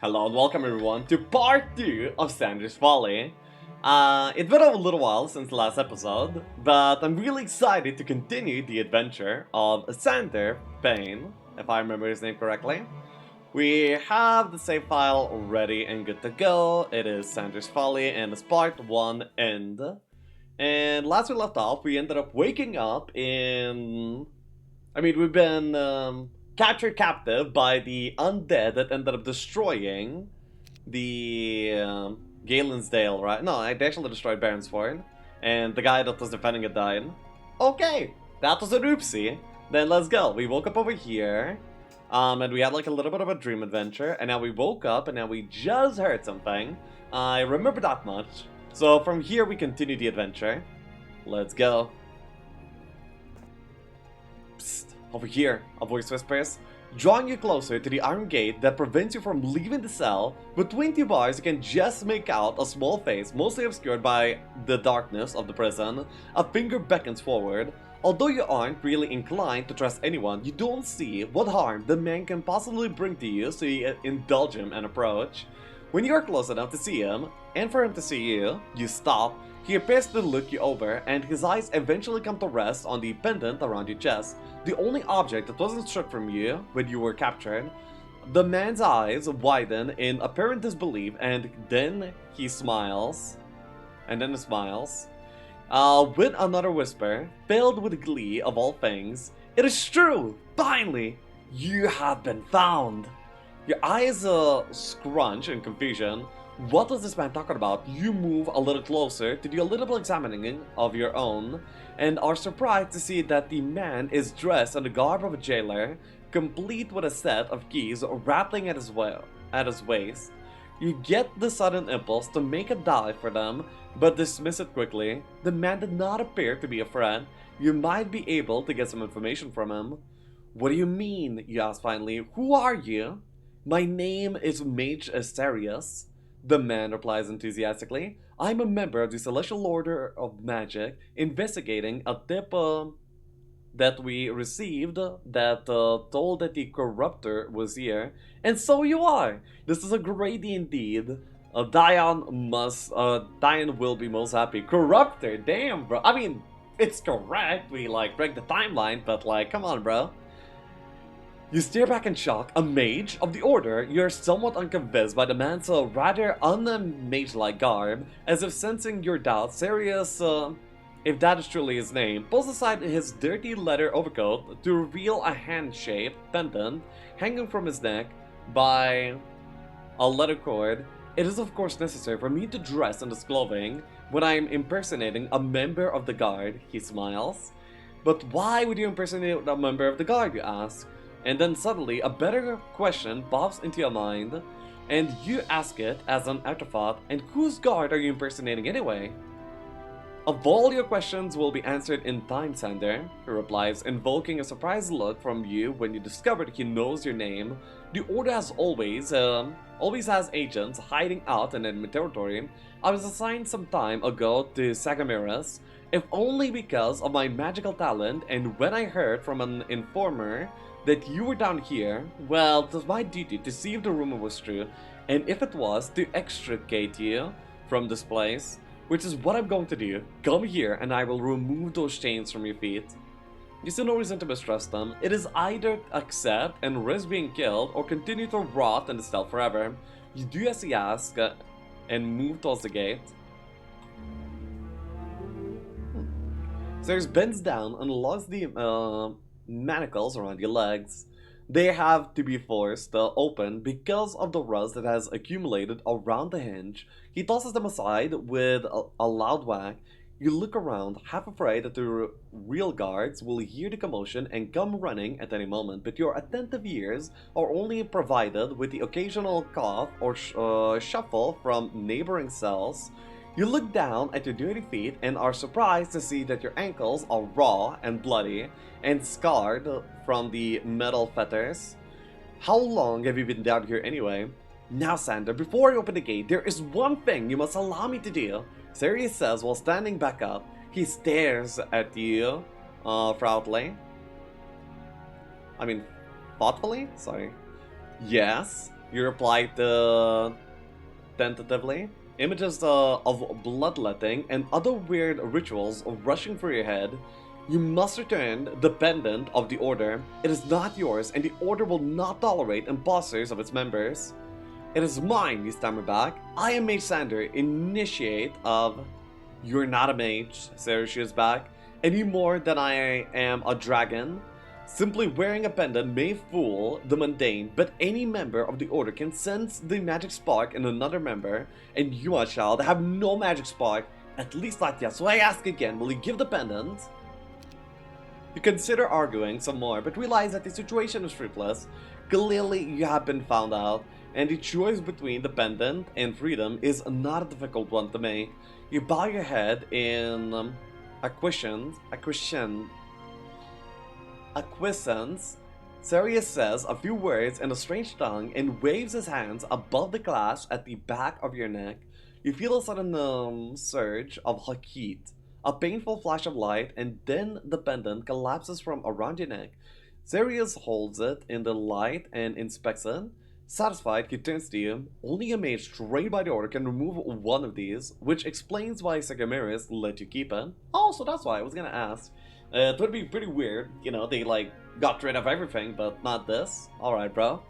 Hello and welcome everyone to part 2 of Sandra's Folly. It's been a little while since the last episode, but I'm really excited to continue the adventure of Sander Payne, if I remember his name correctly. We have the save file ready and good to go. It is Sandra's Folly and it's part 1 end. And last we left off, we ended up waking up in... we've been captured captive by the undead that ended up destroying the Galensdale, right? No, they actually destroyed Baronsford, and the guy that was defending it died. Okay, that was an oopsie. Then let's go. We woke up over here, and we had like a little bit of a dream adventure, and now we woke up, and now we just heard something. I remember that much. So from here we continue the adventure. Let's go. Psst, over here, a voice whispers, drawing you closer to the iron gate that prevents you from leaving the cell. Between two bars, you can just make out a small face, mostly obscured by the darkness of the prison. A finger beckons forward. Although you aren't really inclined to trust anyone, you don't see what harm the man can possibly bring to you, so you indulge him and approach. When you are close enough to see him, and for him to see you, you stop. He appears to look you over, and his eyes eventually come to rest on the pendant around your chest, the only object that wasn't stripped from you when you were captured. The man's eyes widen in apparent disbelief, and then he smiles. With another whisper, filled with glee of all things. It is true! Finally! You have been found! Your eyes scrunch in confusion. What was this man talking about? You move a little closer to do a little examining of your own, and are surprised to see that the man is dressed in the garb of a jailer, complete with a set of keys rattling at his waist. You get the sudden impulse to make a dive for them, but dismiss it quickly. The man did not appear to be a friend. You might be able to get some information from him. What do you mean? You ask finally. Who are you? My name is Mage Asterius. The man replies enthusiastically. I'm a member of the Celestial Order of Magic, investigating a tip that we received that told that the Corruptor was here. And so you are! This is a great day indeed. Dion will be most happy. Corruptor, damn bro. I mean, it's correct, we like break the timeline, but like, come on bro. You stare back in shock. A mage of the order? You're somewhat unconvinced by the man's rather un-mage-like garb. As if sensing your doubts, Sirius, if that is truly his name, pulls aside his dirty leather overcoat to reveal a hand-shaped pendant hanging from his neck by a leather cord. It is of course necessary for me to dress in this clothing when I am impersonating a member of the guard, he smiles. But why would you impersonate a member of the guard, you ask? And then suddenly, a better question pops into your mind, and you ask it as an afterthought, and whose guard are you impersonating anyway? Of all your questions will be answered in time, Sander, he replies, invoking a surprised look from you when you discover he knows your name. The Order has always has agents hiding out in enemy territory. I was assigned some time ago to Sagamiras, if only because of my magical talent, and when I heard from an informer that you were down here, well, it was my duty to see if the rumor was true, and if it was, to extricate you from this place, which is what I'm going to do. Come here and I will remove those chains from your feet. You see no reason to mistrust them. It is either accept and risk being killed, or continue to rot in the cell forever. You do as he asks, and move towards the gate. Sirius bends down and locks the manacles around your legs. They have to be forced open because of the rust that has accumulated around the hinge. He tosses them aside with a loud whack. You look around, half afraid that the real guards will hear the commotion and come running at any moment, but your attentive ears are only provided with the occasional cough or shuffle from neighboring cells. You look down at your dirty feet and are surprised to see that your ankles are raw and bloody and scarred from the metal fetters. How long have you been down here anyway? Now, Sander, before I open the gate, there is one thing you must allow me to do, Sirius says while standing back up. He stares at you, proudly. Thoughtfully? Sorry. Yes? You replied tentatively. Images of bloodletting and other weird rituals rushing through your head. You must return the pendant of the Order. It is not yours, and the Order will not tolerate imposters of its members. It is mine, you stammer back. I am Mage Sander, initiate of... You're not a mage, Sarah shoots back, any more than I am a dragon. Simply wearing a pendant may fool the mundane, but any member of the Order can sense the magic spark in another member, and you, my child, have no magic spark, at least not yet, so I ask again, will you give the pendant? You consider arguing some more, but realize that the situation is fruitless. Clearly, you have been found out, and the choice between the pendant and freedom is not a difficult one to make. You bow your head in acquiescence. Sirius says a few words in a strange tongue and waves his hands above the glass at the back of your neck. You feel a sudden surge of heat, a painful flash of light, and then the pendant collapses from around your neck. Sirius holds it in the light and inspects it. Satisfied, he turns to you. Only a mage trained by the Order can remove one of these, which explains why Sagamiris let you keep it. Oh, so that's why I was gonna ask. It would be pretty weird, you know, they like got rid of everything, but not this. Alright, bro.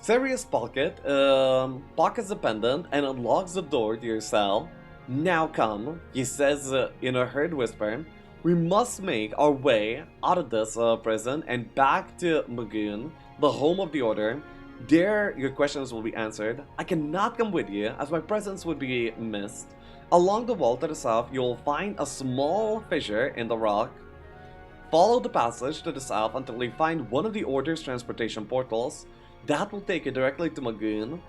Sirius pockets the pendant and unlocks the door to your cell. Now come, he says in a hurried whisper. We must make our way out of this prison and back to Magoon, the home of the Order. There, your questions will be answered. I cannot come with you, as my presence would be missed. Along the wall to the south, you will find a small fissure in the rock. Follow the passage to the south until you find one of the Order's transportation portals. That will take you directly to Magoon.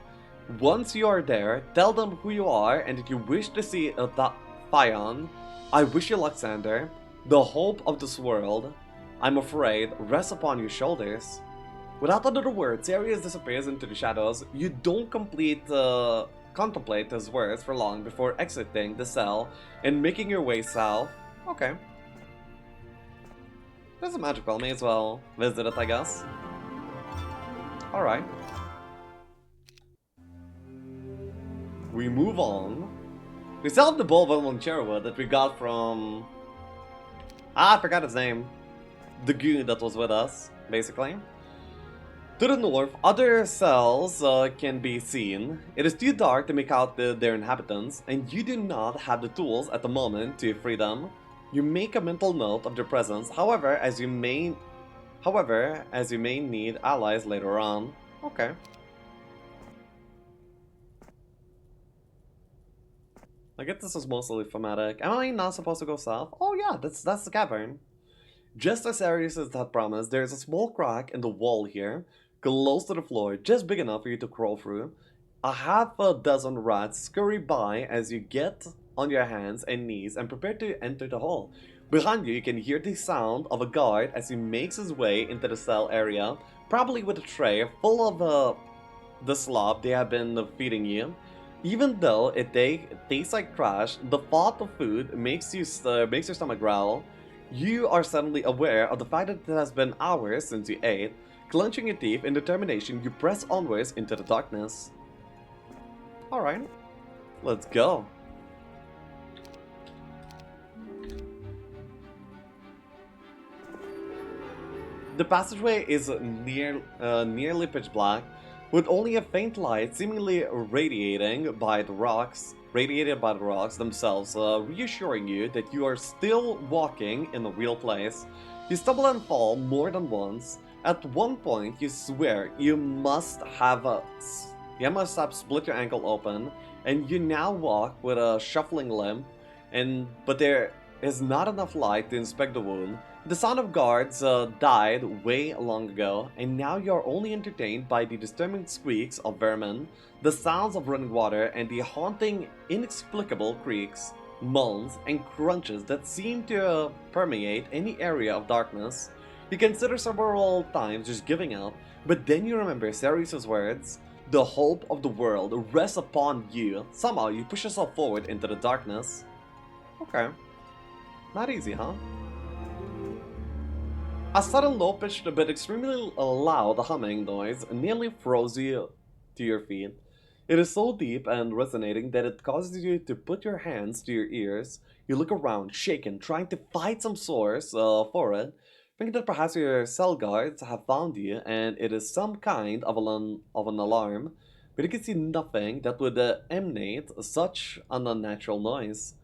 Once you are there, tell them who you are and that you wish to see Thion. I wish you luck, Sander. The hope of this world, I'm afraid, rests upon your shoulders. Without another word, Sirius disappears into the shadows. You don't contemplate his words for long before exiting the cell and making your way south. Okay. There's a magical, may as well visit it, I guess. Alright. We move on. We still have the bowl of Moncherwood that we got from... I forgot his name. The goon that was with us, basically. To the north, other cells can be seen. It is too dark to make out their inhabitants, and you do not have the tools at the moment to free them. You make a mental note of their presence, however, as you may need allies later on. Okay. I guess this is mostly thematic. Am I not supposed to go south? Oh yeah, that's the cavern. Just as Arius had promised, there is a small crack in the wall here, close to the floor, just big enough for you to crawl through. A half a dozen rats scurry by as you get on your hands and knees and prepare to enter the hall. Behind you, you can hear the sound of a guard as he makes his way into the cell area, probably with a tray full of the slop they have been feeding you. Even though it tastes like trash, the thought of food makes your stomach growl. You are suddenly aware of the fact that it has been hours since you ate. Clenching your teeth in determination, you press onwards into the darkness. Alright, let's go. The passageway is nearly pitch black, with only a faint light seemingly radiated by the rocks themselves, reassuring you that you are still walking in a real place. You stumble and fall more than once. At one point, you swear you must have split your ankle open, and you now walk with a shuffling limp. But there is not enough light to inspect the wound. The sound of guards died way long ago, and now you are only entertained by the disturbing squeaks of vermin, the sounds of running water, and the haunting, inexplicable creaks, moans, and crunches that seem to permeate any area of darkness. You consider several times just giving up, but then you remember Sirius's words. The hope of the world rests upon you. Somehow you push yourself forward into the darkness. Okay. Not easy, huh? A sudden low-pitched but extremely loud humming noise nearly froze you to your feet. It is so deep and resonating that it causes you to put your hands to your ears. You look around, shaken, trying to find some source for it, thinking that perhaps your cell guards have found you and it is some kind of an alarm, but you can see nothing that would emanate such an unnatural noise.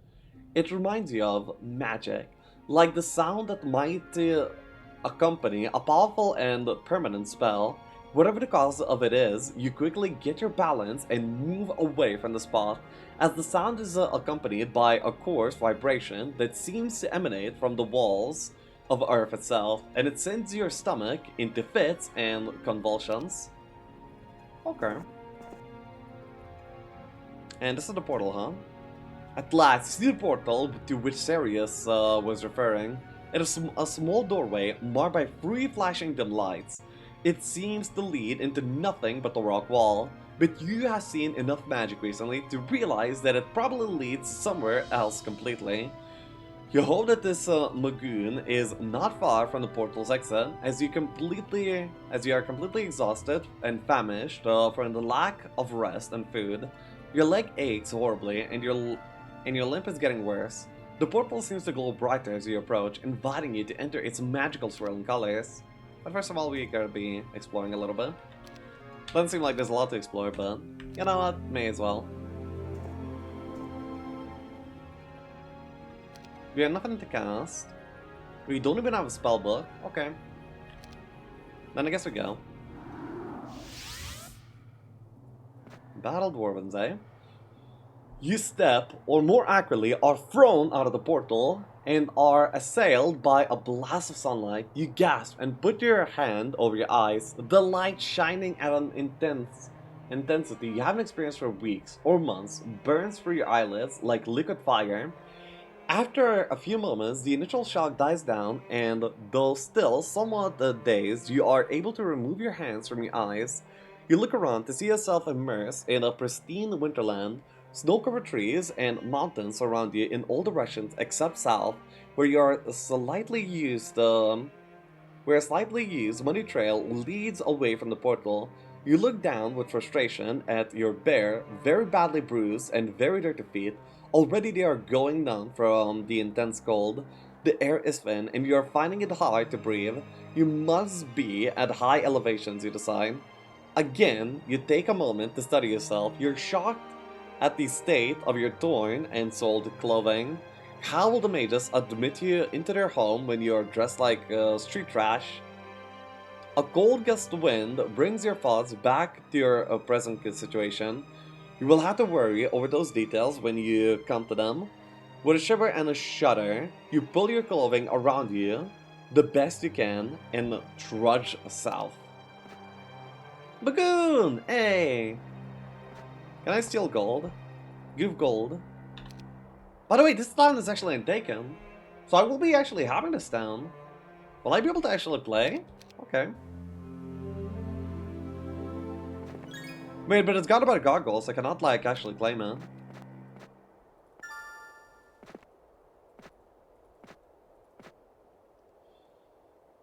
It reminds you of magic, like the sound that might accompany a powerful and permanent spell. Whatever the cause of it is, you quickly get your balance and move away from the spot, as the sound is accompanied by a coarse vibration that seems to emanate from the walls of Earth itself, and it sends your stomach into fits and convulsions. Okay. And this is the portal, huh? At last, you see the portal to which Sirius was referring. It is a small doorway marked by three flashing dim lights. It seems to lead into nothing but the rock wall, but you have seen enough magic recently to realize that it probably leads somewhere else completely. You hope that this lagoon is not far from the portal's exit, as you are completely exhausted and famished from the lack of rest and food. Your leg aches horribly, and your limp is getting worse. The portal seems to glow brighter as you approach, inviting you to enter its magical swirling colors. But first of all, we gotta be exploring a little bit. Doesn't seem like there's a lot to explore, but you know what? May as well. We have nothing to cast. We don't even have a spell book. Okay. Then I guess we go. Battle Dwarvens, eh? You step, or more accurately, are thrown out of the portal and are assailed by a blast of sunlight. You gasp and put your hand over your eyes, the light shining at an intensity you haven't experienced for weeks or months burns through your eyelids like liquid fire. After a few moments, the initial shock dies down, and though still somewhat dazed, you are able to remove your hands from your eyes. You look around to see yourself immersed in a pristine winterland. Snow-covered trees and mountains surround you in all directions except south, where where a slightly used money trail leads away from the portal. You look down with frustration at your bare, very badly bruised, and very dirty feet. Already they are going numb from the intense cold. The air is thin, and you are finding it hard to breathe. You must be at high elevations, you decide. Again, you take a moment to study yourself. You're shocked at the state of your torn and soiled clothing. How will the mages admit you into their home when you are dressed like street trash? A cold gust of wind brings your thoughts back to your present situation. You will have to worry over those details when you come to them. With a shiver and a shudder, you pull your clothing around you the best you can and trudge south. Bagoon! Hey! Can I steal gold? Give gold. By the way, this town is actually untaken, so I will be actually having this town. Will I be able to actually play? Okay. Wait, but it's got about goggles, I cannot like actually claim it.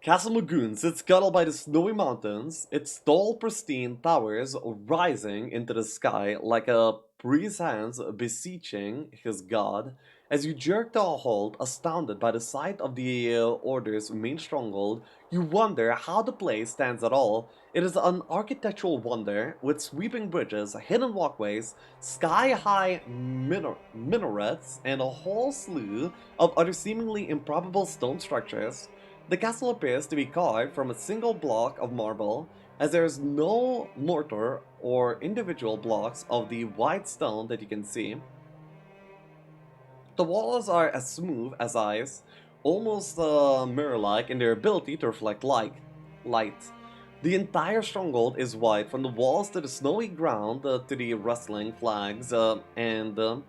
Castle Lagoon sits scuttled by the snowy mountains, its tall, pristine towers rising into the sky like a priest's hands beseeching his god. As you jerk to a halt, astounded by the sight of the Order's main stronghold, you wonder how the place stands at all. It is an architectural wonder, with sweeping bridges, hidden walkways, sky-high minarets, and a whole slew of other seemingly improbable stone structures. The castle appears to be carved from a single block of marble, as there is no mortar or individual blocks of the white stone that you can see. The walls are as smooth as ice, almost mirror-like in their ability to reflect light. The entire stronghold is white, from the walls to the snowy ground to the rustling flags and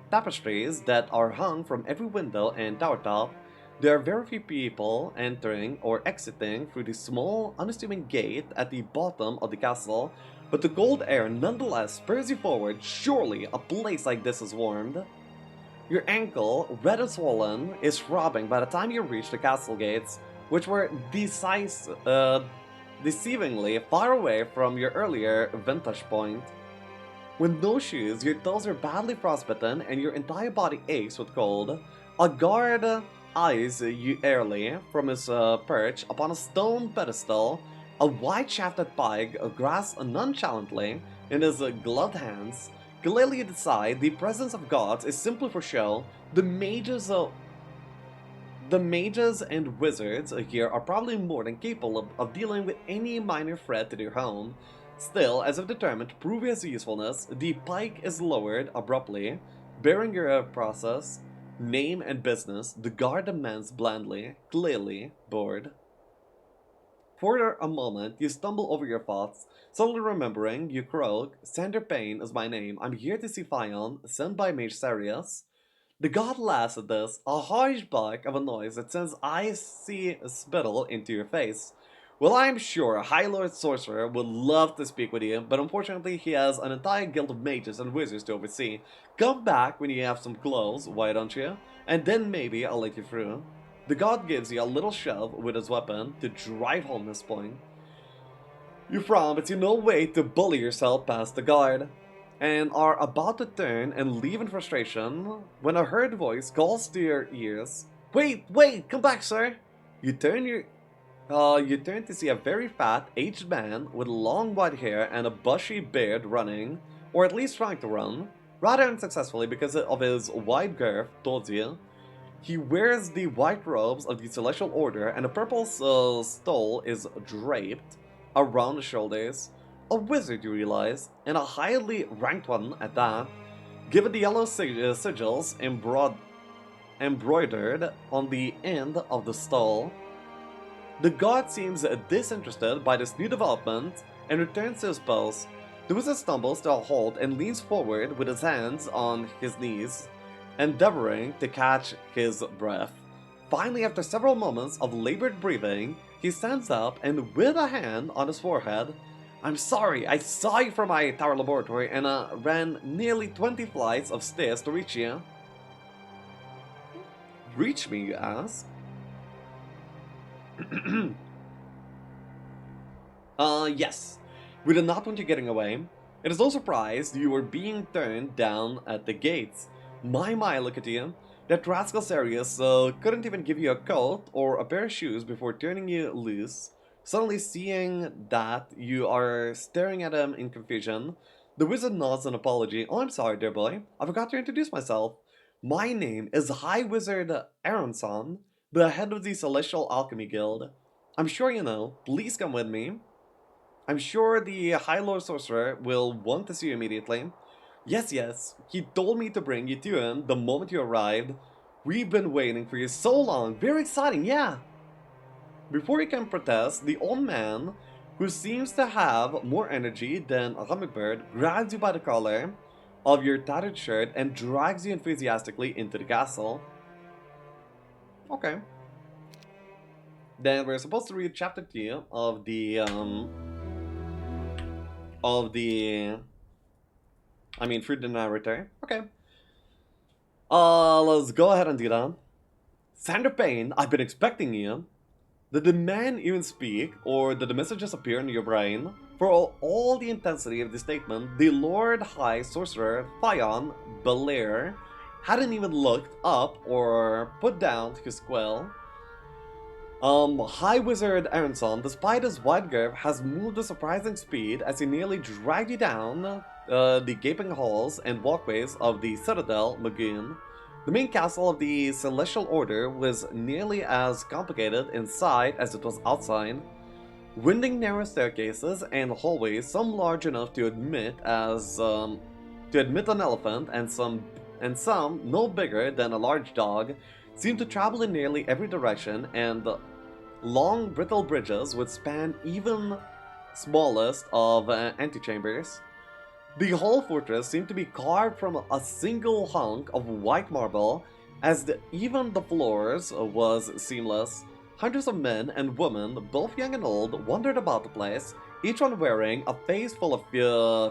tapestries that are hung from every window and tower top. There are very few people entering or exiting through the small, unassuming gate at the bottom of the castle, but the cold air nonetheless spurs you forward. Surely a place like this is warmed. Your ankle, red and swollen, is throbbing by the time you reach the castle gates. which were deceivingly far away from your earlier vantage point. With no shoes, your toes are badly frostbitten and your entire body aches with cold. A guard eyes you airily from his perch upon a stone pedestal. A white-shafted pike grasps nonchalantly in his gloved hands. Clearly you decide the presence of gods is simply for show. The mages and wizards here are probably more than capable of dealing with any minor threat to their home. Still, as if determined to prove his usefulness, the pike is lowered abruptly. Bearing your process, name, and business, the guard demands blandly, clearly bored. For a moment, you stumble over your thoughts, suddenly remembering, you croak, Sander Payne is my name, I'm here to see Fion, sent by Mage Sarius. The god laughs at this, a harsh bark of a noise that sends icy spittle into your face. Well, I'm sure High Lord Sorcerer would love to speak with you, but unfortunately he has an entire guild of mages and wizards to oversee. Come back when you have some clothes, why don't you? And then maybe I'll let you through. The god gives you a little shove with his weapon to drive home this point. You frown, but see no way to bully yourself past the guard, and are about to turn and leave in frustration when a heard voice calls to your ears. Wait, come back, sir! You turn to see a very fat, aged man with long white hair and a bushy beard running, or at least trying to run, rather unsuccessfully because of his wide girth towards you. He wears the white robes of the Celestial Order, and a purple stole is draped around the shoulders. A wizard, you realize, and a highly ranked one at that. Given the yellow sigils embroidered on the end of the stole, the god seems disinterested by this new development and returns to his post. The wizard stumbles to a halt and leans forward with his hands on his knees, endeavoring to catch his breath. Finally, after several moments of labored breathing, he stands up and with a hand on his forehead, I'm sorry, I saw you from my tower laboratory and ran nearly 20 flights of stairs to reach you. Reach me, you ask? Yes. We did not want you getting away. It is no surprise you were being turned down at the gates. My, look at you. That rascal Sarius couldn't even give you a coat or a pair of shoes before turning you loose. Suddenly seeing that you are staring at him in confusion, the wizard nods an apology. Oh, I'm sorry, dear boy. I forgot to introduce myself. My name is High Wizard Aronson, the head of the Celestial Alchemy Guild. I'm sure you know. Please come with me. I'm sure the High Lord Sorcerer will want to see you immediately. Yes, he told me to bring you to him the moment you arrived. We've been waiting for you so long. Very exciting, yeah. Before you can protest, the old man, who seems to have more energy than a hummingbird, grabs you by the collar of your tattered shirt and drags you enthusiastically into the castle. Okay. Then we're supposed to read chapter 2 of the through the narrator. Okay. Let's go ahead and do that. Sander Payne, I've been expecting you. Did the man even speak, or did the message just appear in your brain? For all the intensity of the statement, the Lord High Sorcerer, Fion Belair, hadn't even looked up or put down his quill. High Wizard Aronson, despite his wide girth, has moved with surprising speed as he nearly dragged you down the gaping halls and walkways of the Citadel Lagoon. The main castle of the Celestial Order was nearly as complicated inside as it was outside. Winding narrow staircases and hallways, some large enough to admit an elephant, and some no bigger than a large dog, seemed to travel in nearly every direction, and long brittle bridges would span even smallest of antechambers. The whole fortress seemed to be carved from a single hunk of white marble, as even the floors was seamless. Hundreds of men and women, both young and old, wandered about the place, each one wearing a face full of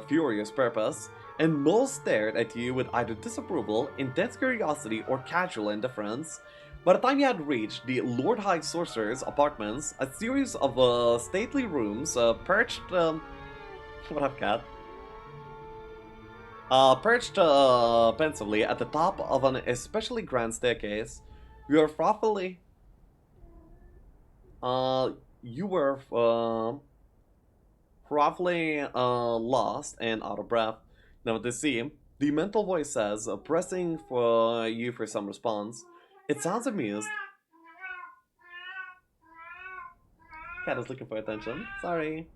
furious purpose, and most stared at you with either disapproval, intense curiosity, or casual indifference. By the time you had reached the Lord High Sorcerer's apartments, a series of stately rooms perched. What up, cat? Perched pensively at the top of an especially grand staircase, you are thoughtfully. Uh, you were roughly lost and out of breath. Now to see, the mental voice says, pressing for you for some response. It sounds amused. Cat is looking for attention. Sorry.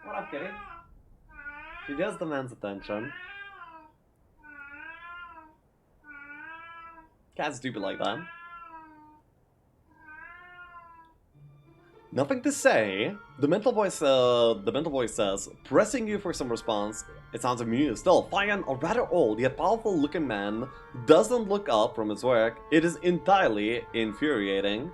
What up, kitty? She just demands attention. Cats do be like that. Nothing to say. The mental voice says, pressing you for some response. It sounds amused. Still, Fayan, a rather old yet powerful-looking man, doesn't look up from his work. It is entirely infuriating.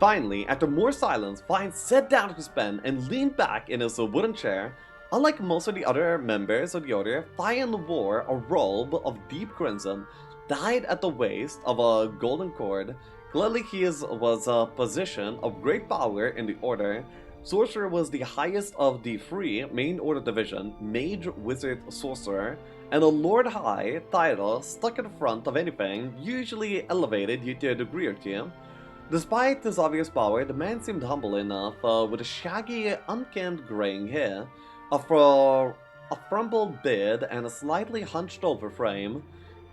Finally, after more silence, Fayan set down his pen and leaned back in his wooden chair. Unlike most of the other members of the Order, Fayan wore a robe of deep crimson, tied at the waist of a golden cord. Clearly he was a position of great power in the Order. Sorcerer was the highest of the three main Order division, Mage, Wizard, Sorcerer, and a Lord High title stuck in the front of anything, usually elevated you to a degree or two. Despite his obvious power, the man seemed humble enough, with a shaggy, unkempt graying hair, a frumpled beard, and a slightly hunched-over frame.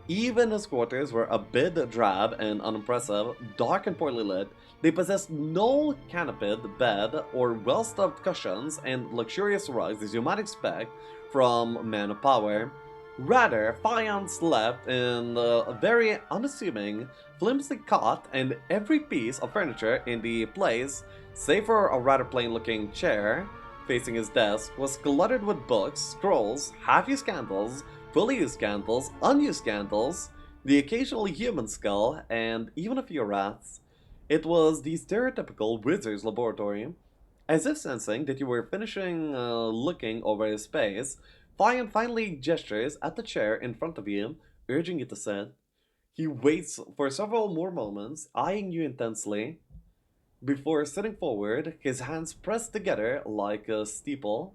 Even his quarters were a bit drab and unimpressive, dark and poorly lit. They possessed no canopied bed or well-stuffed cushions and luxurious rugs as you might expect from a man of power. Rather, Fayan slept in a very unassuming, flimsy cot, and every piece of furniture in the place, save for a rather plain-looking chair facing his desk, was cluttered with books, scrolls, half-used candles, fully used candles, unused candles, the occasional human skull, and even a few rats. It was the stereotypical wizard's laboratory. As if sensing that you were finishing looking over his space, Fayan finally gestures at the chair in front of you, urging you to sit. He waits for several more moments, eyeing you intensely, before sitting forward, his hands pressed together like a steeple.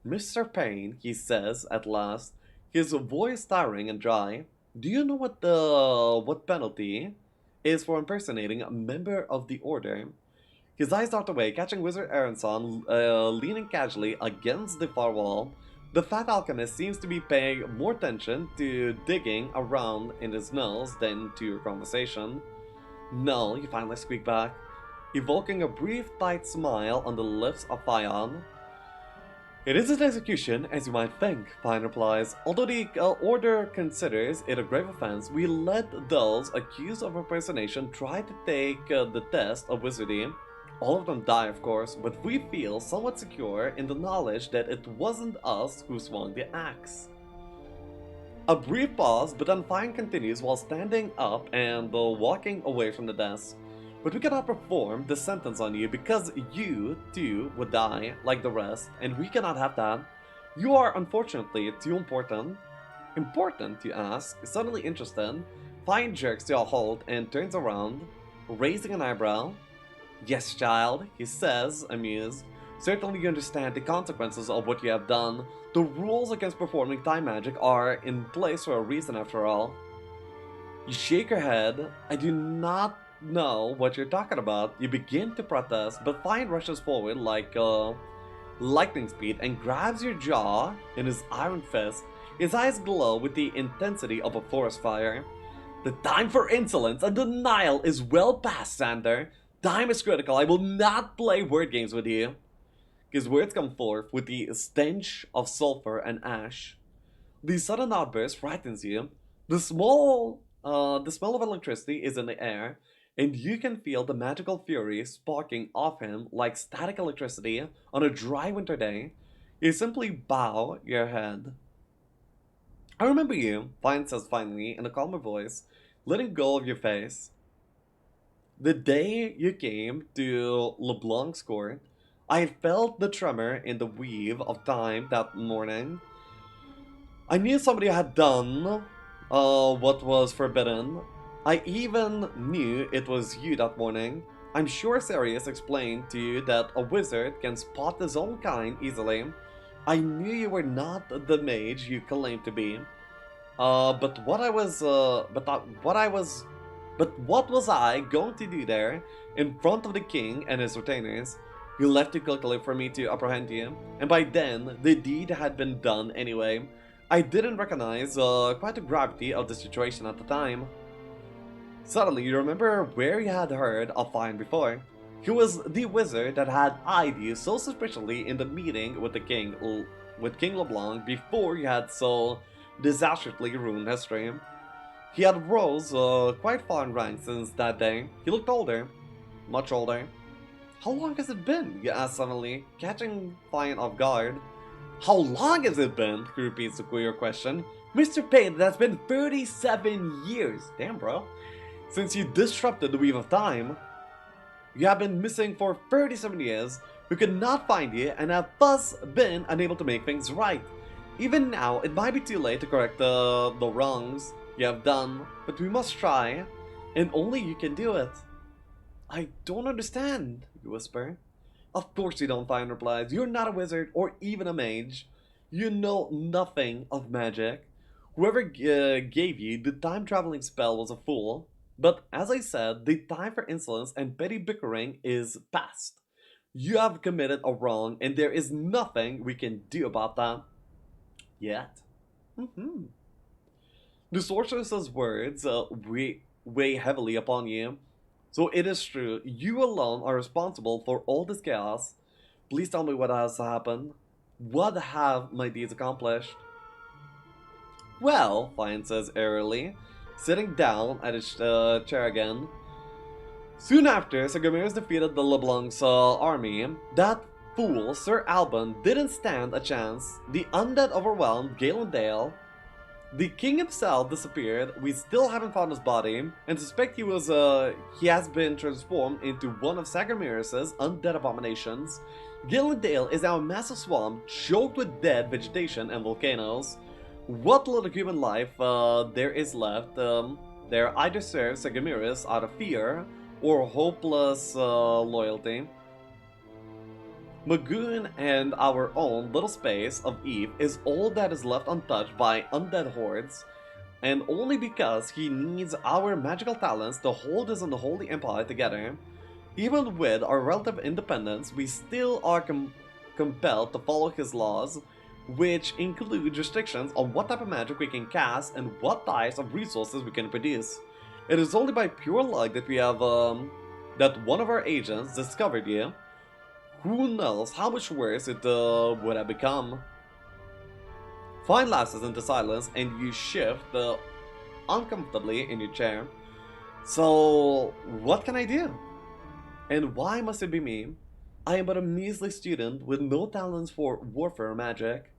Mr. Payne, he says at last, his voice towering and dry, do you know what penalty is for impersonating a member of the Order? His eyes dart away, catching Wizard Aronson leaning casually against the far wall. The fat alchemist seems to be paying more attention to digging around in his nose than to your conversation. No, you finally squeak back, evoking a brief, tight smile on the lips of Fayan. It isn't execution, as you might think, Fine replies. Although the Order considers it a grave offense, we let those accused of impersonation try to take the test of wizardry. All of them die, of course, but we feel somewhat secure in the knowledge that it wasn't us who swung the axe. A brief pause, but then Fine continues while standing up and walking away from the desk. But we cannot perform the sentence on you because you, too, would die, like the rest, and we cannot have that. You are, unfortunately, too important. Important, you ask, suddenly interested. Fine jerks to a halt and turns around, raising an eyebrow. Yes, child, he says, amused. Certainly you understand the consequences of what you have done. The rules against performing time magic are in place for a reason, after all. You shake your head. I do not know what you're talking about. You begin to protest, but Fine rushes forward like lightning speed and grabs your jaw in his iron fist. His eyes glow with the intensity of a forest fire. The time for insolence and denial is well past, Sander. Time is critical. I will not play word games with you. His words come forth with the stench of sulfur and ash. The sudden outburst frightens you. The smell of electricity is in the air, and you can feel the magical fury sparking off him like static electricity on a dry winter day. You simply bow your head. I remember you, Fine says finally in a calmer voice, letting go of your face. The day you came to LeBlanc's court, I felt the tremor in the weave of time that morning. I knew somebody had done what was forbidden. I even knew it was you that morning. I'm sure Sirius explained to you that a wizard can spot his own kind easily. I knew you were not the mage you claimed to be. But what I was, what I was, but what was I going to do there, in front of the king and his retainers? You left too quickly for me to apprehend you, and by then the deed had been done anyway. I didn't recognize quite the gravity of the situation at the time. Suddenly, you remember where you had heard of Fine before. He was the wizard that had eyed you so suspiciously in the meeting with the king, with King LeBlanc before you had so disastrously ruined history. He had rose quite far in rank since that day. He looked older, much older. How long has it been? You asked suddenly, catching Fine off guard. How long has it been? He repeats the queer question. Mr. Payne, that's been 37 years. Damn, bro. Since you disrupted the weave of time. You have been missing for 37 years. We could not find you and have thus been unable to make things right. Even now, it might be too late to correct the wrongs you have done, but we must try, and only you can do it. I don't understand, you whisper. Of course you don't, Fine replies. You're not a wizard or even a mage. You know nothing of magic. Whoever gave you the time-traveling spell was a fool. But as I said, the time for insolence and petty bickering is past. You have committed a wrong, and there is nothing we can do about that. Yet. The sorceress's words weigh heavily upon you. So it is true, you alone are responsible for all this chaos. Please tell me what has happened. What have my deeds accomplished? Well, Fine says airily, sitting down at his chair again. Soon after, Sagamiris defeated the LeBlanc's army. That fool, Sir Alban, didn't stand a chance. The undead overwhelmed Galendale. The king himself disappeared. We still haven't found his body, and suspect he has been transformed into one of Sagamiris' undead abominations. Galendale is now a massive swamp choked with dead vegetation and volcanoes. What little human life there is left, there either serves Sagamiris out of fear or hopeless loyalty. Magoon and our own little space of Eve is all that is left untouched by undead hordes, and only because he needs our magical talents to hold his unholy empire together. Even with our relative independence, we still are compelled to follow his laws, which include restrictions on what type of magic we can cast and what types of resources we can produce. It is only by pure luck that we have that one of our agents discovered you. Who knows how much worse it would have become. Fine lapses into silence and you shift uncomfortably in your chair. So, what can I do? And why must it be me? I am but a measly student with no talents for warfare or magic.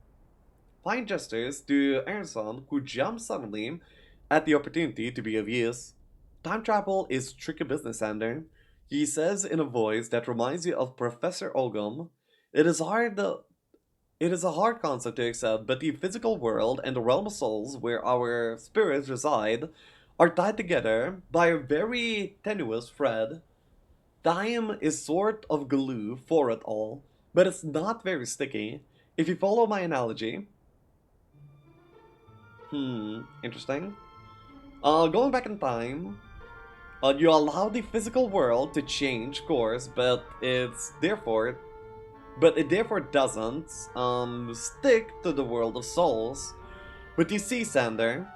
Fine gestures to Aaronson, who jumps suddenly at the opportunity to be of use. Time travel is tricky business, Sander. He says in a voice that reminds you of Professor Ogum. It is a hard concept to accept, but the physical world and the realm of souls where our spirits reside are tied together by a very tenuous thread. Time is sort of glue for it all, but it's not very sticky. If you follow my analogy. Interesting. Going back in time, you allow the physical world to change course, but it therefore doesn't stick to the world of souls. But you see, Sander,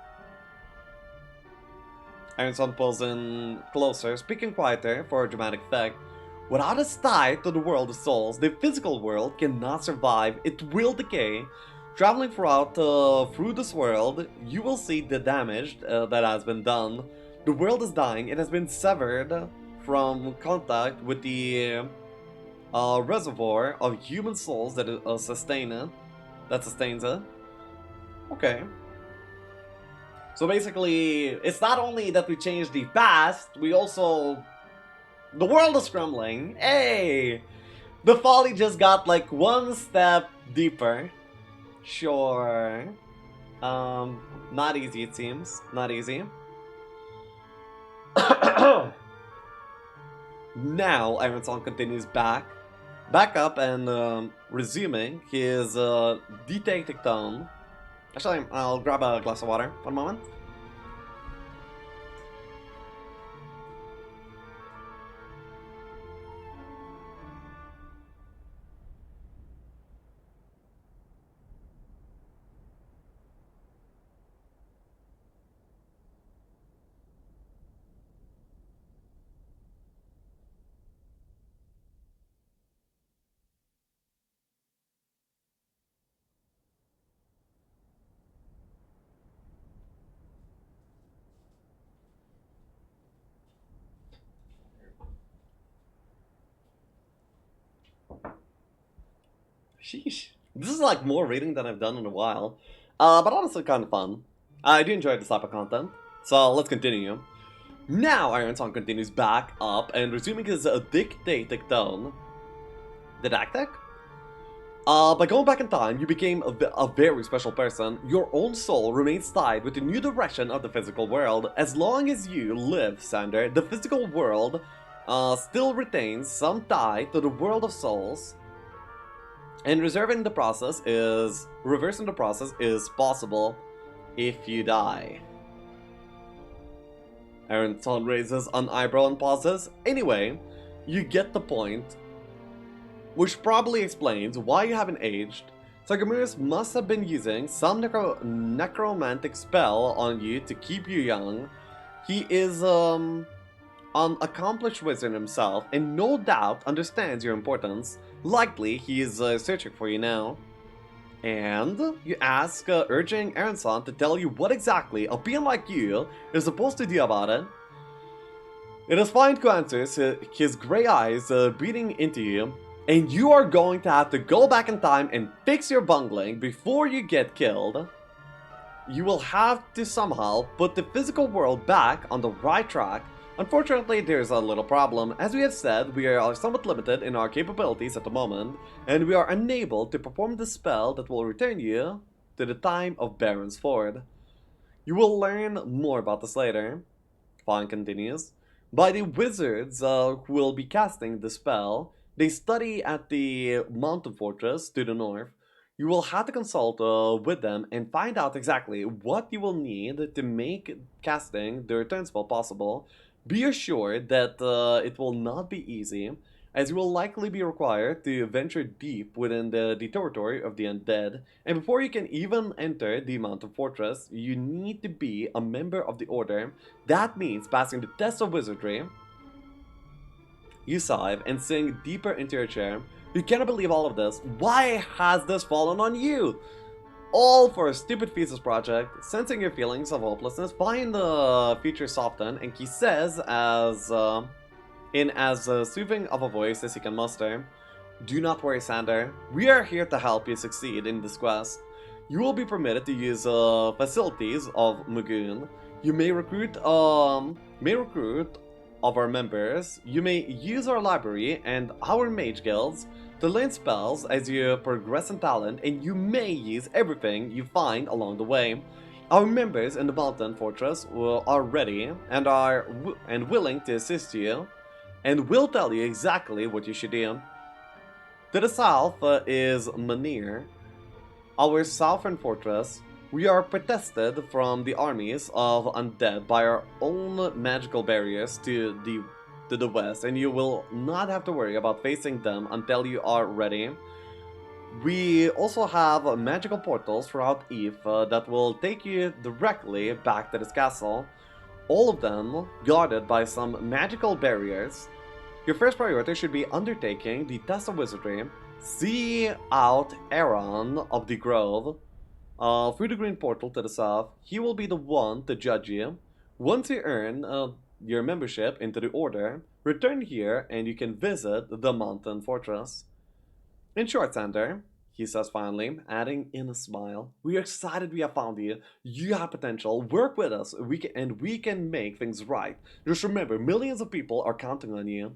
Aronson pulls in closer, speaking quieter for a dramatic effect. Without a tie to the world of souls, the physical world cannot survive. It will decay. Traveling through this world, you will see the damage that has been done. The world is dying. It has been severed from contact with the reservoir of human souls that sustains it. Okay. So basically, it's not only that we changed the past, we also... The world is crumbling. Hey! The Folly just got like one step deeper. Sure. Not easy it seems. Not easy. Now Iron Song continues back up and resuming his detective tone. Actually, I'll grab a glass of water. One moment. Sheesh. This is like more reading than I've done in a while. But honestly, kind of fun. I do enjoy this type of content. So let's continue. Now Iron Song continues back up and resuming his dictatic tone. Didactic? By going back in time, you became a very special person. Your own soul remains tied with the new direction of the physical world. As long as you live, Sander, the physical world still retains some tie to the world of souls. And reversing the process is possible if you die. Aaron Son raises an eyebrow and pauses. Anyway, you get the point, which probably explains why you haven't aged. Sagamirus must have been using some necromantic spell on you to keep you young. He is an accomplished wizard himself, and no doubt understands your importance. Likely, he is searching for you now. And you ask, urging Aronson to tell you what exactly a being like you is supposed to do about it. It is fine to answer, his grey eyes beating into you, and you are going to have to go back in time and fix your bungling before you get killed. You will have to somehow put the physical world back on the right track. Unfortunately, there's a little problem. As we have said, we are somewhat limited in our capabilities at the moment, and we are unable to perform the spell that will return you to the time of Baron's Ford. You will learn more about this later. Fawn continues. By the wizards who will be casting the spell, they study at the mountain fortress to the north. You will have to consult with them and find out exactly what you will need to make casting the return spell possible. Be assured that it will not be easy, as you will likely be required to venture deep within the territory of the undead. And before you can even enter the mountain fortress, you need to be a member of the order. That means passing the test of wizardry. You sigh and sink deeper into your chair. You cannot believe all of this. Why has this fallen on you? All for a stupid thesis project. Sensing your feelings of hopelessness, find the features soften, and he says in as soothing of a voice as he can muster, "Do not worry, Sander. We are here to help you succeed in this quest. You will be permitted to use facilities of Mugun. You may recruit of our members. You may use our library and our mage guilds to learn spells as you progress in talent, and you may use everything you find along the way. Our members in the mountain fortress are ready and and willing to assist you, and will tell you exactly what you should do. To the south is Manir, our southern fortress. We are protected from the armies of undead by our own magical barriers to the west, and you will not have to worry about facing them until you are ready. We also have magical portals throughout Eve that will take you directly back to this castle, all of them guarded by some magical barriers. Your first priority should be undertaking the test of wizardry. See out Aaron of the Grove through the green portal to the south. He will be the one to judge you. Once you earn your membership into the order, return here and you can visit the mountain fortress. In short, Sander, he says finally, adding in a smile, we are excited we have found you. You have potential. Work with us, we can make things right. Just remember, millions of people are counting on you.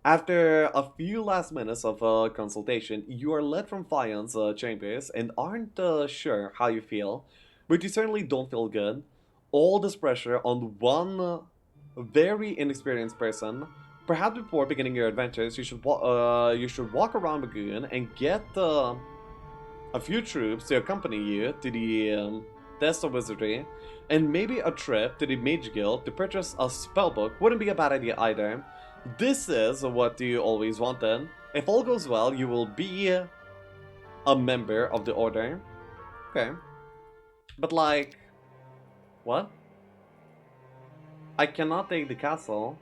After a few last minutes of consultation, you are led from Fion's chambers and aren't sure how you feel. but you certainly don't feel good. All this pressure on one very inexperienced person. Perhaps before beginning your adventures, you should walk around Lagoon and get a few troops to accompany you to the test of wizardry, and maybe a trip to the Mage Guild to purchase a spellbook wouldn't be a bad idea either. This is what you always wanted. If all goes well, you will be a member of the Order. Okay. But like, what? I cannot take the castle.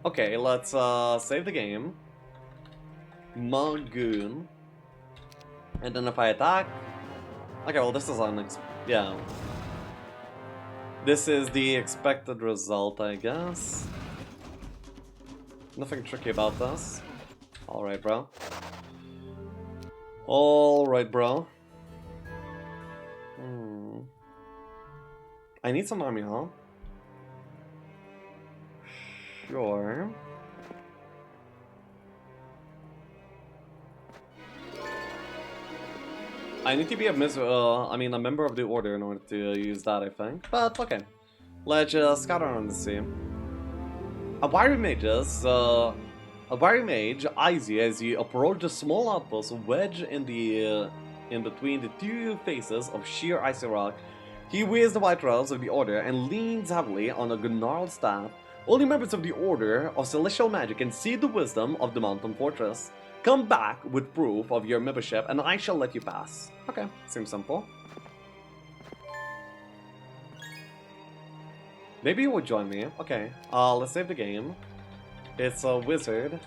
Okay, let's save the game. Magoon. And then if I attack... Okay, well this is yeah. This is the expected result, I guess. Nothing tricky about this. Alright, bro. Alright, bro. I need some army, huh? Sure. I need to be a member of the Order in order to use that, I think. But okay. Let's just scout around the sea. A wiry mage eyes you as you approach the small outpost wedged in between the two faces of sheer icy rock. He wears the white robes of the Order and leans heavily on a gnarled staff. Only members of the Order of Celestial Magic can see the wisdom of the mountain fortress. Come back with proof of your membership and I shall let you pass. Okay, seems simple. Maybe you would join me. Okay, let's save the game. It's a wizard.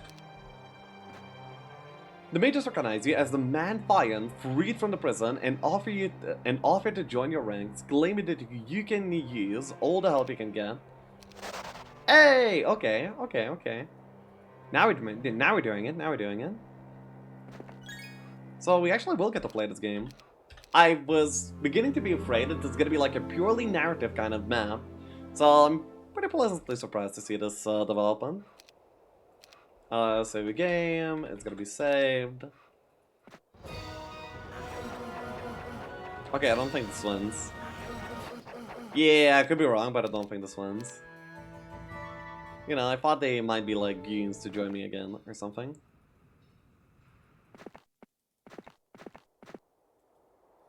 The mages recognize you as the man Fion freed from the prison and offer to join your ranks, claiming that you can use all the help you can get. Hey, okay. Now we're doing it. So we actually will get to play this game. I was beginning to be afraid that it's gonna be like a purely narrative kind of map. So I'm pretty pleasantly surprised to see this development. Save the game, it's gonna be saved. Okay, I don't think this wins. Yeah, I could be wrong, but I don't think this wins. You know, I thought they might be like goons to join me again or something.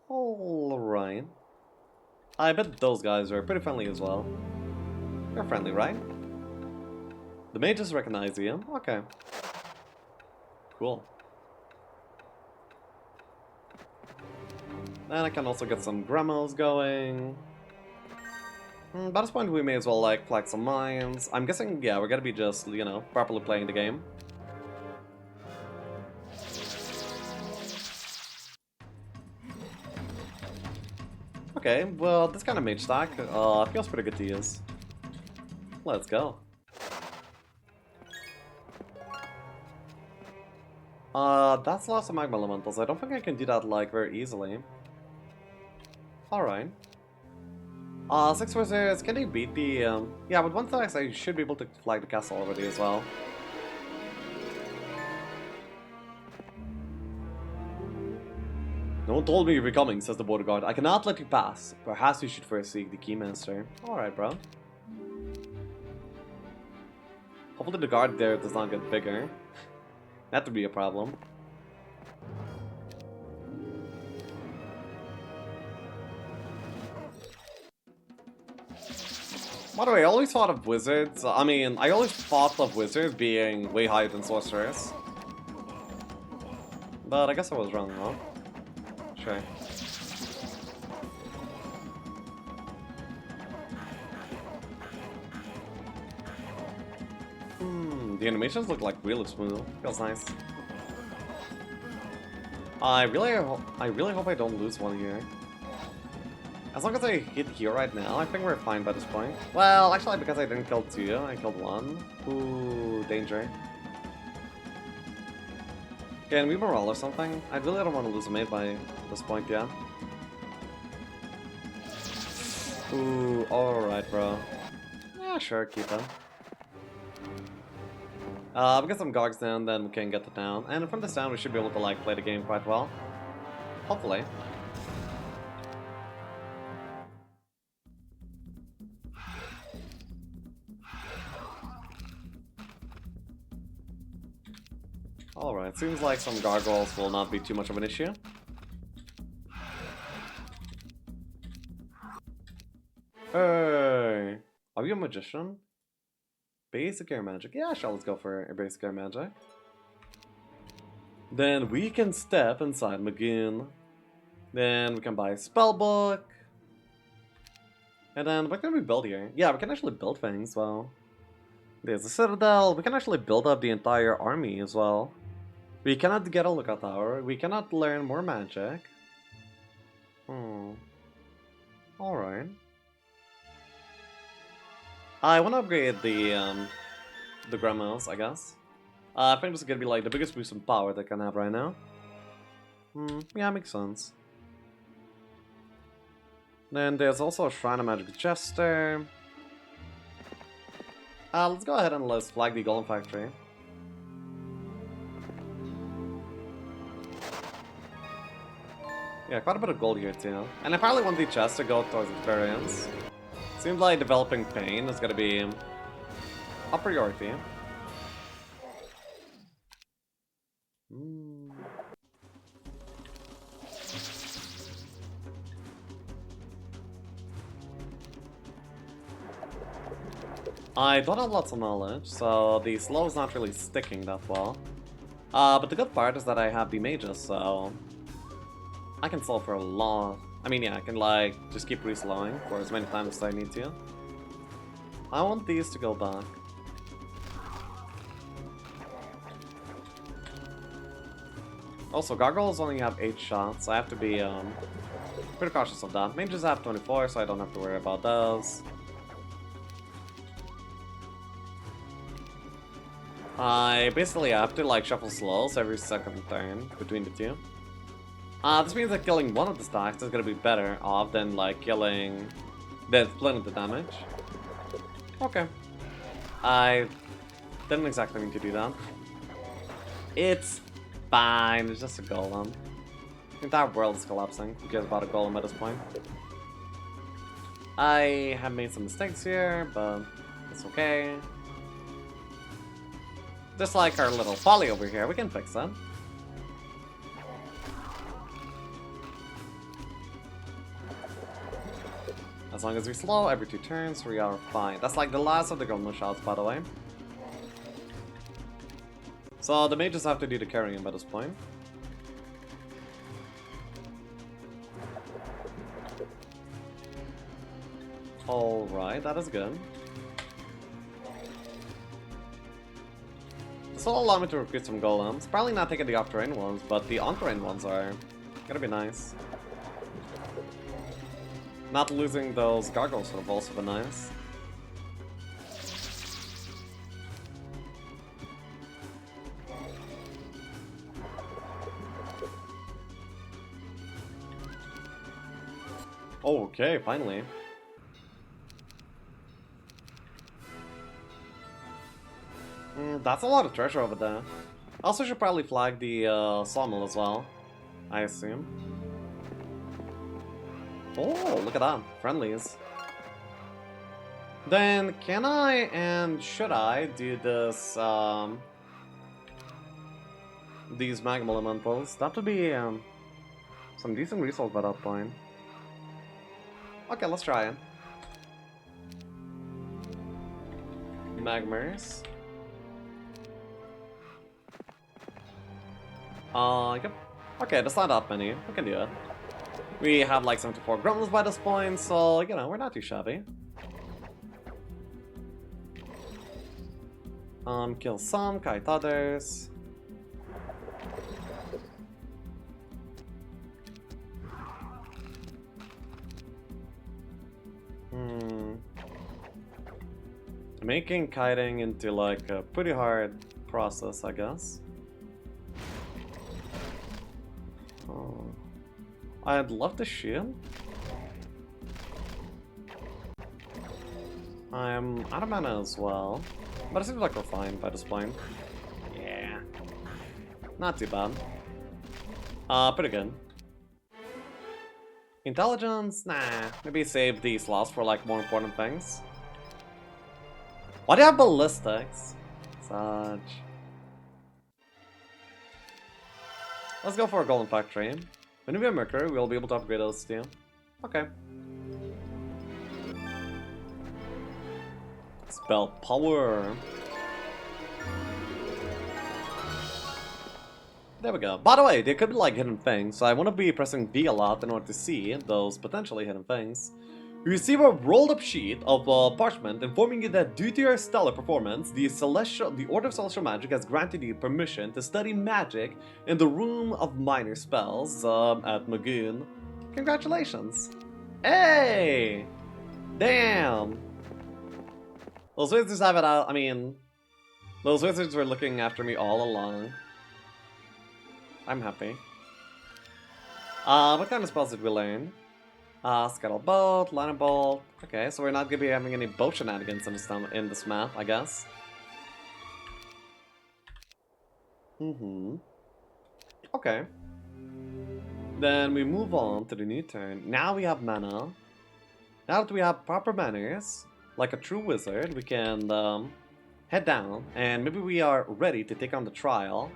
Alright. I bet those guys are pretty friendly as well. They're friendly, right? The mages recognize you. Okay. Cool. Then I can also get some gremos going. By this point we may as well like flag some mines. I'm guessing, yeah, we're gonna be just, you know, properly playing the game. Okay, well, this kind of mage stack feels pretty good to use. Let's go. That's lots of magma elementals. I don't think I can do that, like, very easily. Alright. 6 wizards, can they beat the, yeah, with 1 tax I should be able to flag the castle already as well. No one told me you'd be coming, says the border guard. I cannot let you pass. Perhaps you should first seek the keymaster. Alright, bro. Hopefully the guard there does not get bigger. That would be a problem. By the way, I always thought of wizards. I always thought of wizards being way higher than sorcerers. But I guess I was wrong, huh? Sure. The animations look like really smooth. Feels nice. I really hope I don't lose one here. As long as I hit here right now, I think we're fine by this point. Well, actually, because I didn't kill 2, I killed 1. Ooh, danger. Can we morale or something? I really don't want to lose a mate by this point, yeah. Ooh, alright, bro. Yeah, sure, keep it. We get some Gogs down, then we can get the town. And from this town, we should be able to, like, play the game quite well. Hopefully. it seems like some gargoyles will not be too much of an issue. Hey! Are you a magician? Basic air magic. Yeah, sure, let's go for a basic air magic. Then we can step inside Magoon. Then we can buy a spellbook. And then what can we build here? Yeah, we can actually build things, well. There's a citadel. We can actually build up the entire army as well. We cannot get a lookout tower. We cannot learn more magic. Alright. I want to upgrade the grandmas, I guess. I think this is gonna be like the biggest boost in power that I can have right now. Yeah, makes sense. Then there's also a Shrine of Magic Jester. Let's go ahead and let's flag the Golem Factory. Yeah, quite a bit of gold here too. And I probably want the chest to go towards experience. Seems like developing pain is gonna be a priority. I don't have lots of knowledge, so the slow is not really sticking that well. But the good part is that I have the mages, so I can slow for a long... I mean, yeah, I can like just keep reslowing for as many times as I need to. I want these to go back. Also, gargoyles only have 8 shots, so I have to be pretty cautious of that. Mages have 24, so I don't have to worry about those. I basically have to like shuffle slows every second turn between the two. This means that killing one of the stacks is gonna be better off than like splitting the damage. Okay. I didn't exactly mean to do that. It's fine, it's just a golem. The entire world is collapsing. Who cares about a golem at this point? I have made some mistakes here, but it's okay. Just like our little Folly over here, we can fix that. As long as we slow every 2 turns, we are fine. That's like the last of the gremlin shots, by the way. So the mages have to do the carrying by this point. Alright, that is good. This will allow me to recruit some golems. Probably not taking the off-terrain ones, but the on-terrain ones are gonna be nice. Not losing those gargoyles would have also been nice. Okay, finally. That's a lot of treasure over there. I also should probably flag the sawmill as well, I assume. Oh, look at that. Friendlies. Then, can I and should I do this, these magma elementals? That would be, some decent results by that point. Okay, let's try it. Magmers. Yep. Okay, that's not that many. We can do it. We have like 74 gremlins by this point, so, you know, we're not too shabby. Kill some, kite others. Making kiting into like a pretty hard process, I guess. I'd love to shield. I'm out of mana as well, but it seems like we're fine by this point. Yeah, not too bad. Pretty good. Intelligence? Nah, maybe save the slots for like more important things. Why do you have ballistics? Such. Let's go for a golden factory. When we have mercury, we'll be able to upgrade those too. Okay. Spell power. There we go. By the way, there could be like hidden things, so I want to be pressing V a lot in order to see those potentially hidden things. You receive a rolled up sheet of parchment informing you that due to your stellar performance, the Order of Celestial Magic has granted you permission to study magic in the Room of Minor Spells at Magoon. Congratulations! Hey! Damn! Those wizards have it out. I mean, those wizards were looking after me all along. I'm happy. What kind of spells did we learn? Scuttle Bolt, Line of Bolt. Okay, so we're not gonna be having any boat shenanigans in this map, I guess. Okay. Then we move on to the new turn. Now we have mana. Now that we have proper manners, like a true wizard, we can head down, and maybe we are ready to take on the trial.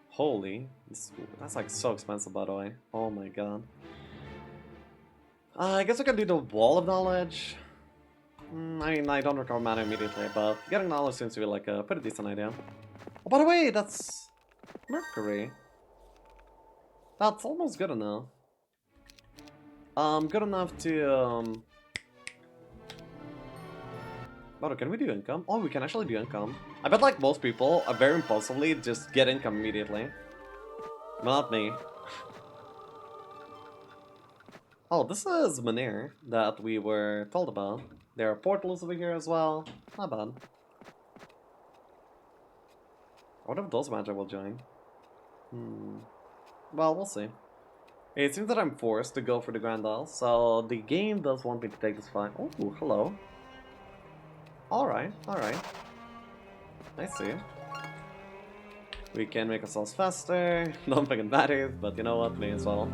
Holy, that's like so expensive, by the way. Oh my god. I guess I can do the Wall of Knowledge. I mean, I don't recover mana immediately, but getting knowledge seems to be like a pretty decent idea. Oh, by the way, that's Mercury. That's almost good enough. Good enough to Oh, can we do income? Oh, we can actually do income. I bet like most people are very impulsively just get income immediately. Not me. Oh, this is Manir that we were told about. There are portals over here as well. Not bad. I wonder if those magic will join. Well, we'll see. It seems that I'm forced to go for the Grand Isle, so the game does want me to take this fight. Oh, hello. Alright, alright. I see. We can make ourselves faster. Don't think it matters, but you know what? May as well.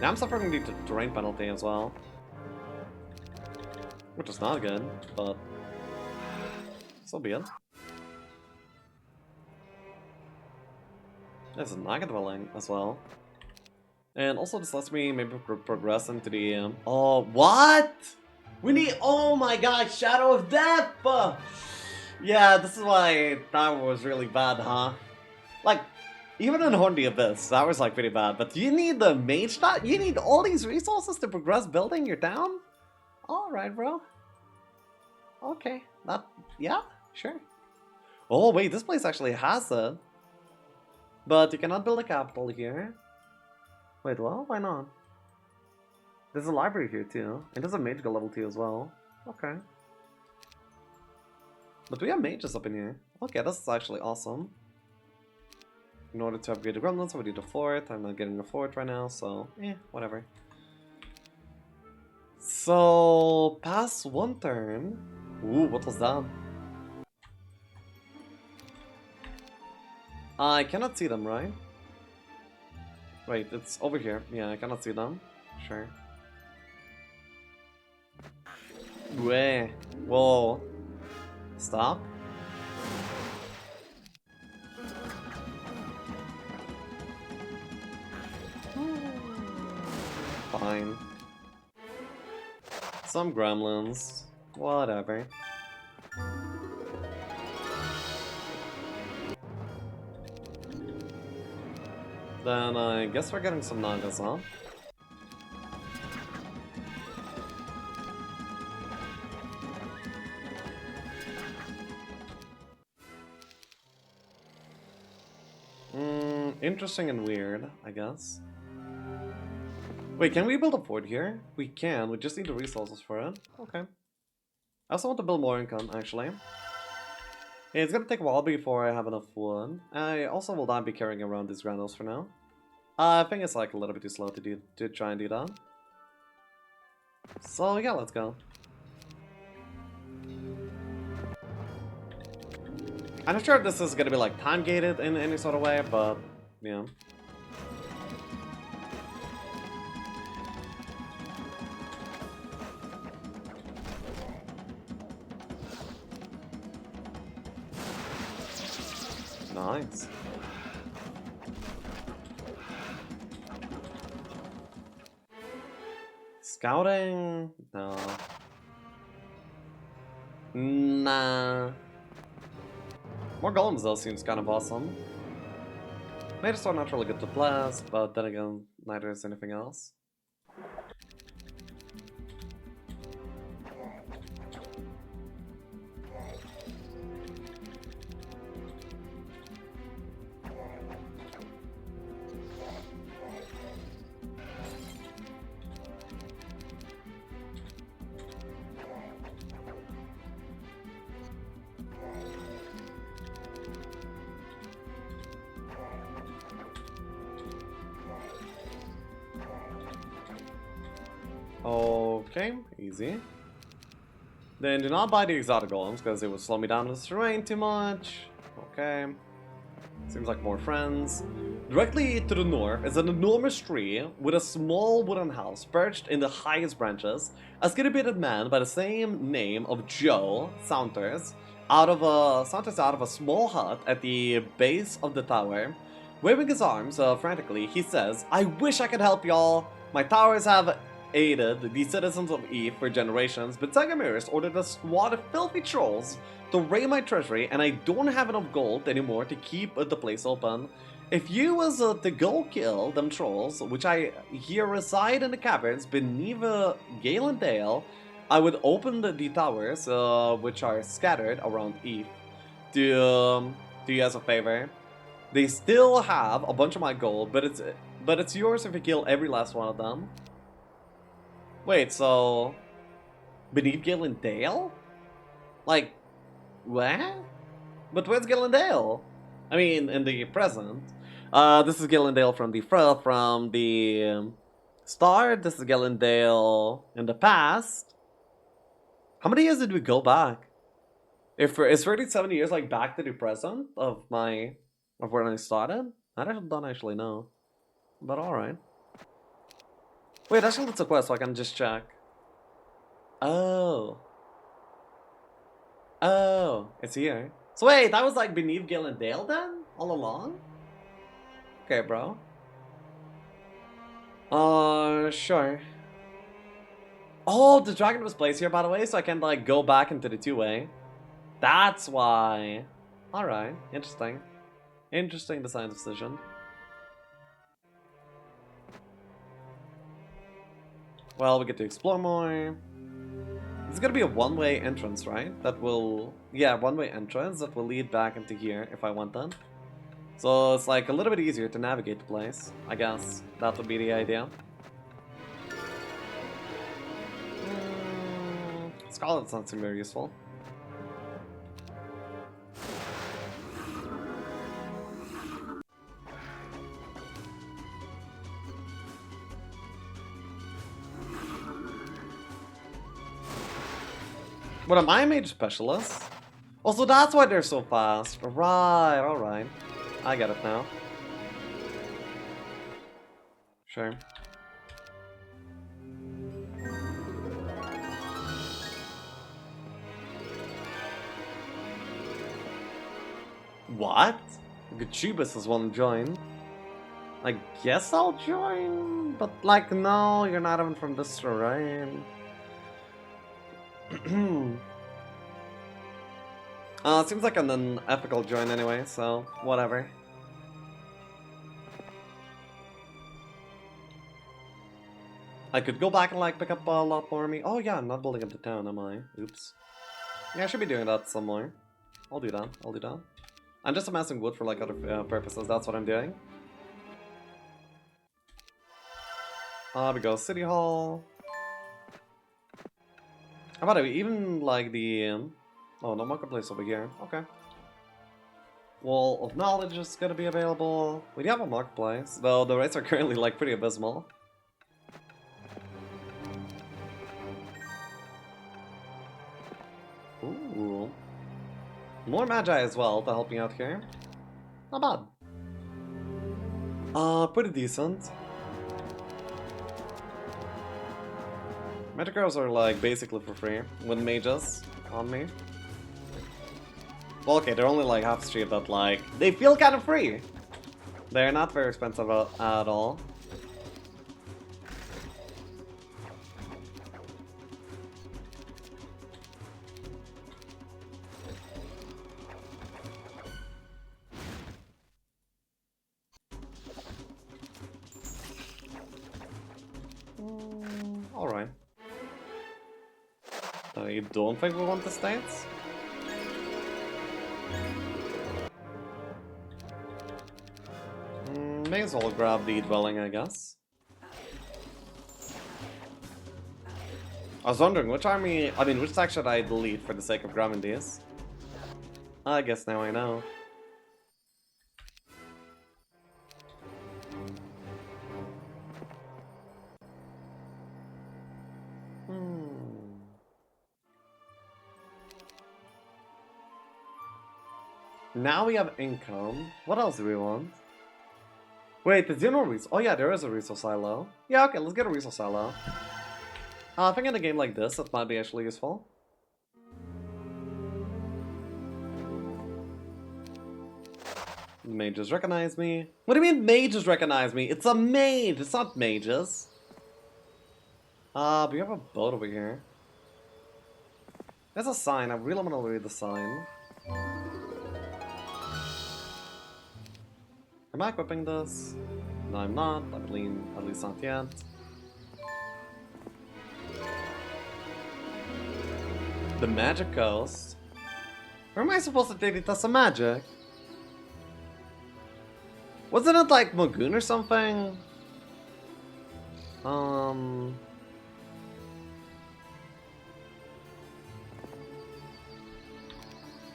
Now I'm suffering the terrain penalty as well. Which is not good, but so be it. There's a Naga dwelling as well. And also this lets me maybe progress into the oh, what? We need, oh my god, Shadow of Death! Yeah, this is why that was really bad, huh? Like, even in Horn the Abyss, that was like pretty bad, but you need the mage shot? You need all these resources to progress building your town? Alright, bro. Okay, yeah, sure. Oh wait, this place actually has it. But you cannot build a capital here. Wait, well, why not? There's a library here too, and there's a mage go level 2 as well. Okay. But we have mages up in here. Okay, this is actually awesome. In order to upgrade the gremlins, we need a fort. I'm not getting a fort right now, so whatever. So, pass one turn. Ooh, what was that? I cannot see them, right? Wait, it's over here. Yeah, I cannot see them. Sure. Wait. Whoa. Stop. Fine. Some gremlins. Whatever. Then I guess we're getting some Nagas, huh? Interesting and weird, I guess. Wait, can we build a fort here? We can, we just need the resources for it. Okay. I also want to build more income, actually. Yeah, it's gonna take a while before I have enough wood. I also will not be carrying around these granules for now. I think it's like a little bit too slow to try and do that. So yeah, let's go. I'm not sure if this is gonna be like time gated in any sort of way, but yeah. Nice. Scouting? No. Nah. More golems though seems kind of awesome. Natives are not really good to blast, but then again, neither is anything else. Okay, easy. Then do not buy the exotic golems because it would slow me down in this terrain too much. Okay. Seems like more friends. Directly to the north is an enormous tree with a small wooden house perched in the highest branches. A skinny-bearded man by the same name of Joe Saunters out of a small hut at the base of the tower. Waving his arms frantically, he says, "I wish I could help y'all. My towers have aided the citizens of Eve for generations, but Sagamiris ordered a squad of filthy trolls to raid my treasury, and I don't have enough gold anymore to keep the place open. If you was to go kill them trolls, which I hear reside in the caverns beneath Galen Dale, I would open the towers, which are scattered around Eve. Do you as a favor? They still have a bunch of my gold, but it's yours if you kill every last one of them." Wait, so beneath Galen Dale? Like, what? But where's Galen Dale? I mean, in the present. This is Galen Dale from the start. This is Galen Dale in the past. How many years did we go back? If it's 37 years, like back to the present of when I started? I don't actually know, but all right. Wait, actually, that's a quest, so I can just check. Oh. Oh, it's here. So wait, that was like beneath Galen Dale then? All along? Okay, bro. Sure. Oh, the dragon was placed here, by the way, so I can, like, go back into the two-way. That's why. Alright, interesting. Interesting design decision. Well, we get to explore more. It's gonna be a one-way entrance, right? That will... Yeah, one-way entrance that will lead back into here if I want that. So it's like a little bit easier to navigate the place, I guess. That would be the idea. Scarlet's not seem very useful. What am I a mage specialist? Also, that's why they're so fast. Right, alright. I get it now. Sure. What? Gachibus is one to join. I guess I'll join, but like, no, you're not even from this terrain. It seems like an unethical join anyway, so whatever. I could go back and like pick up a lot more of me. Oh yeah, I'm not building up the town, am I? Oops. Yeah, I should be doing that some more. I'll do that, I'll do that. I'm just amassing wood for like other purposes, that's what I'm doing. We go City Hall. How about it? Even like the... oh, no marketplace over here. Okay. Wall of Knowledge is gonna be available. We do have a marketplace, though the rates are currently like pretty abysmal. Ooh. More Magi as well to help me out here. Not bad. Pretty decent. Magic arrows are like basically for free with mages on me. Well, okay, they're only like half street, but like they feel kind of free. They're not very expensive at all. Alright. You don't think we want the states? May as well grab the dwelling, I guess. I was wondering which which stack should I delete for the sake of grabbing these? I guess now I know. Now we have income. What else do we want? Wait, there's no resource. Oh yeah, there is a resource silo. Yeah, okay, let's get a resource silo. I think in a game like this, it might be actually useful. Mages recognize me. What do you mean mages recognize me? It's a mage, it's not mages. But we have a boat over here. There's a sign, I really want to read the sign. Am I equipping this? No, I'm not. I believe, at least not yet. The Magic Coast? Where am I supposed to take it as a magic? Wasn't it like Magoon or something?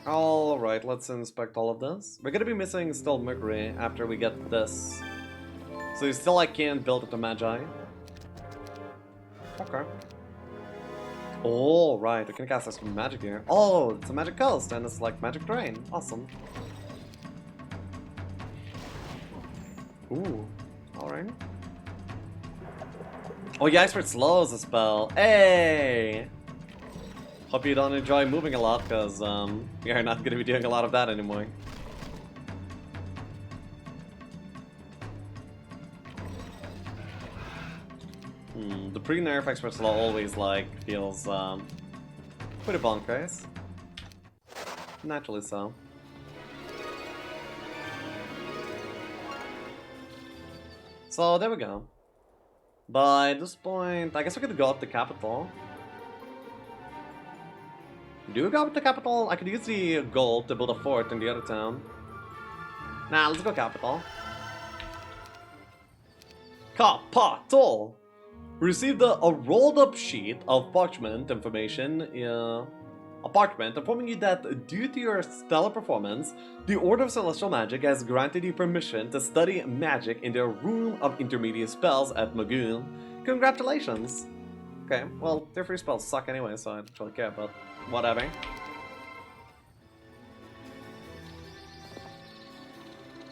Alright, let's inspect all of this. We're gonna be missing still Mercury after we get this. So you still can't build up the Magi. Okay. Oh, right, I can cast this magic here. Oh, it's a magic coast and it's like magic terrain. Awesome. Ooh, alright. Oh, yeah, Expert slows a spell. Hey! Hope you don't enjoy moving a lot, because we are not going to be doing a lot of that anymore. The pre-nerf Expert slow always feels pretty bonkers. Naturally so. So there we go. By this point, I guess we could go up the capital. Do we go up the capital? I could use the gold to build a fort in the other town. Nah, let's go capital. Capital! Received a rolled up sheet of parchment information, a parchment informing you that due to your stellar performance, the Order of Celestial Magic has granted you permission to study magic in their Room of Intermediate Spells at Magoon. Congratulations! Okay, well, their free spells suck anyway, so I don't really care, but whatever.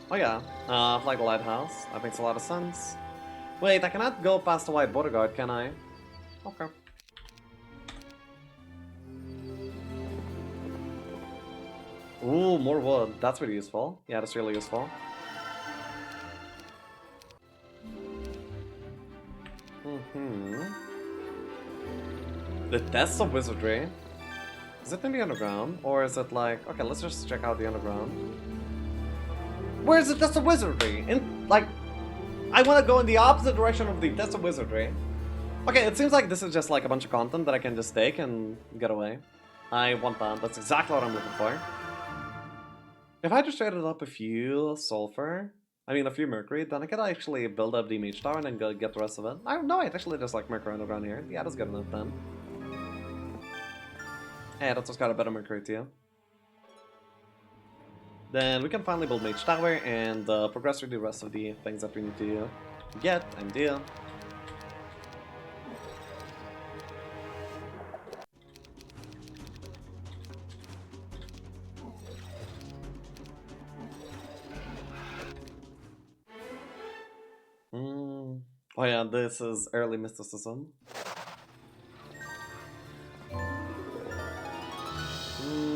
Oh yeah, flag the lighthouse. That makes a lot of sense. Wait, I cannot go past the white border guard, can I? Okay. Ooh, more wood. That's really useful. Yeah, that's really useful. The Test of Wizardry. Is it in the underground? Or is it like... Okay, let's just check out the underground. Where is the Test of Wizardry? I want to go in the opposite direction of the Test of Wizardry. Okay, it seems like this is just like a bunch of content that I can just take and get away. I want that. That's exactly what I'm looking for. If I just traded up a few sulfur, a few mercury, then I could actually build up the mage tower and then go get the rest of it. I don't know, it actually just like mercury underground here. Yeah, that's good enough then. Hey, that's just got a better mercury too. Then we can finally build mage tower and progress through the rest of the things that we need to get and do. Oh yeah, this is early mysticism.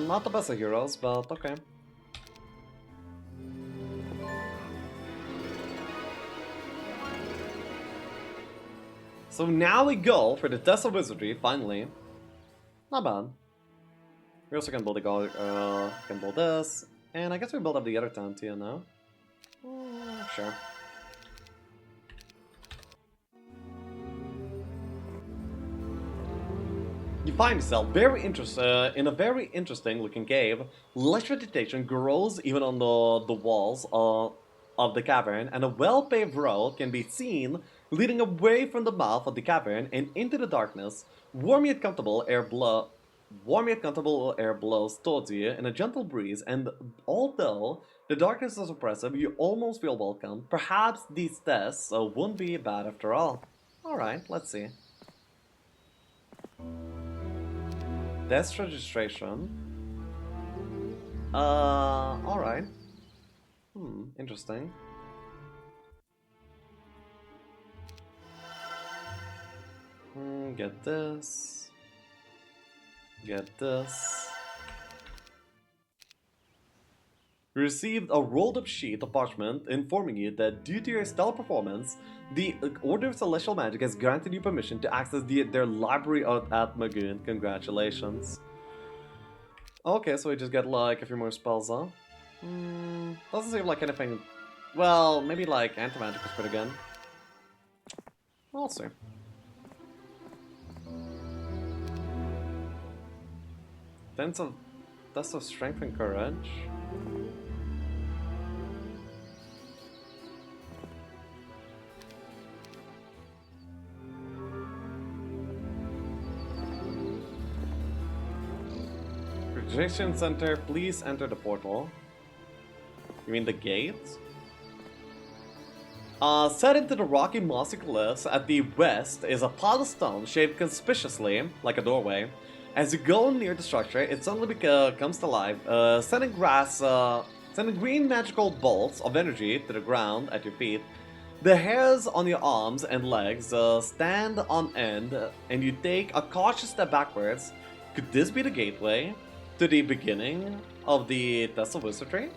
Not the best of heroes, but okay. So now we go for the Test of Wizardry, finally. Not bad. We also can build can build this, and I guess we build up the other town too now. Sure. You find yourself in a very interesting looking cave. Lush vegetation grows even on the walls of the cavern, and a well-paved road can be seen leading away from the mouth of the cavern and into the darkness. Warm yet comfortable air blow. Warm yet comfortable air blows towards you in a gentle breeze, and although the darkness is oppressive, you almost feel welcome. Perhaps these tests won't be bad after all. Alright, let's see. Test registration. Alright. Interesting. Get this. Get this. You received a rolled up sheet of parchment informing you that due to your stellar performance, the Order of Celestial Magic has granted you permission to access their library at Magoon. Congratulations. Okay, so we just get like a few more spells, huh? Doesn't seem like anything. Well, maybe like anti-magic is pretty good. We'll see. Test of strength and courage. Registration center, please enter the portal. You mean the gate? Set into the rocky mossy cliffs at the west is a pile of stone shaped conspicuously like a doorway. As you go near the structure, it suddenly comes to life, sending green magical bolts of energy to the ground at your feet. The hairs on your arms and legs stand on end, and you take a cautious step backwards. Could this be the gateway to the beginning of the Test of Wizardry?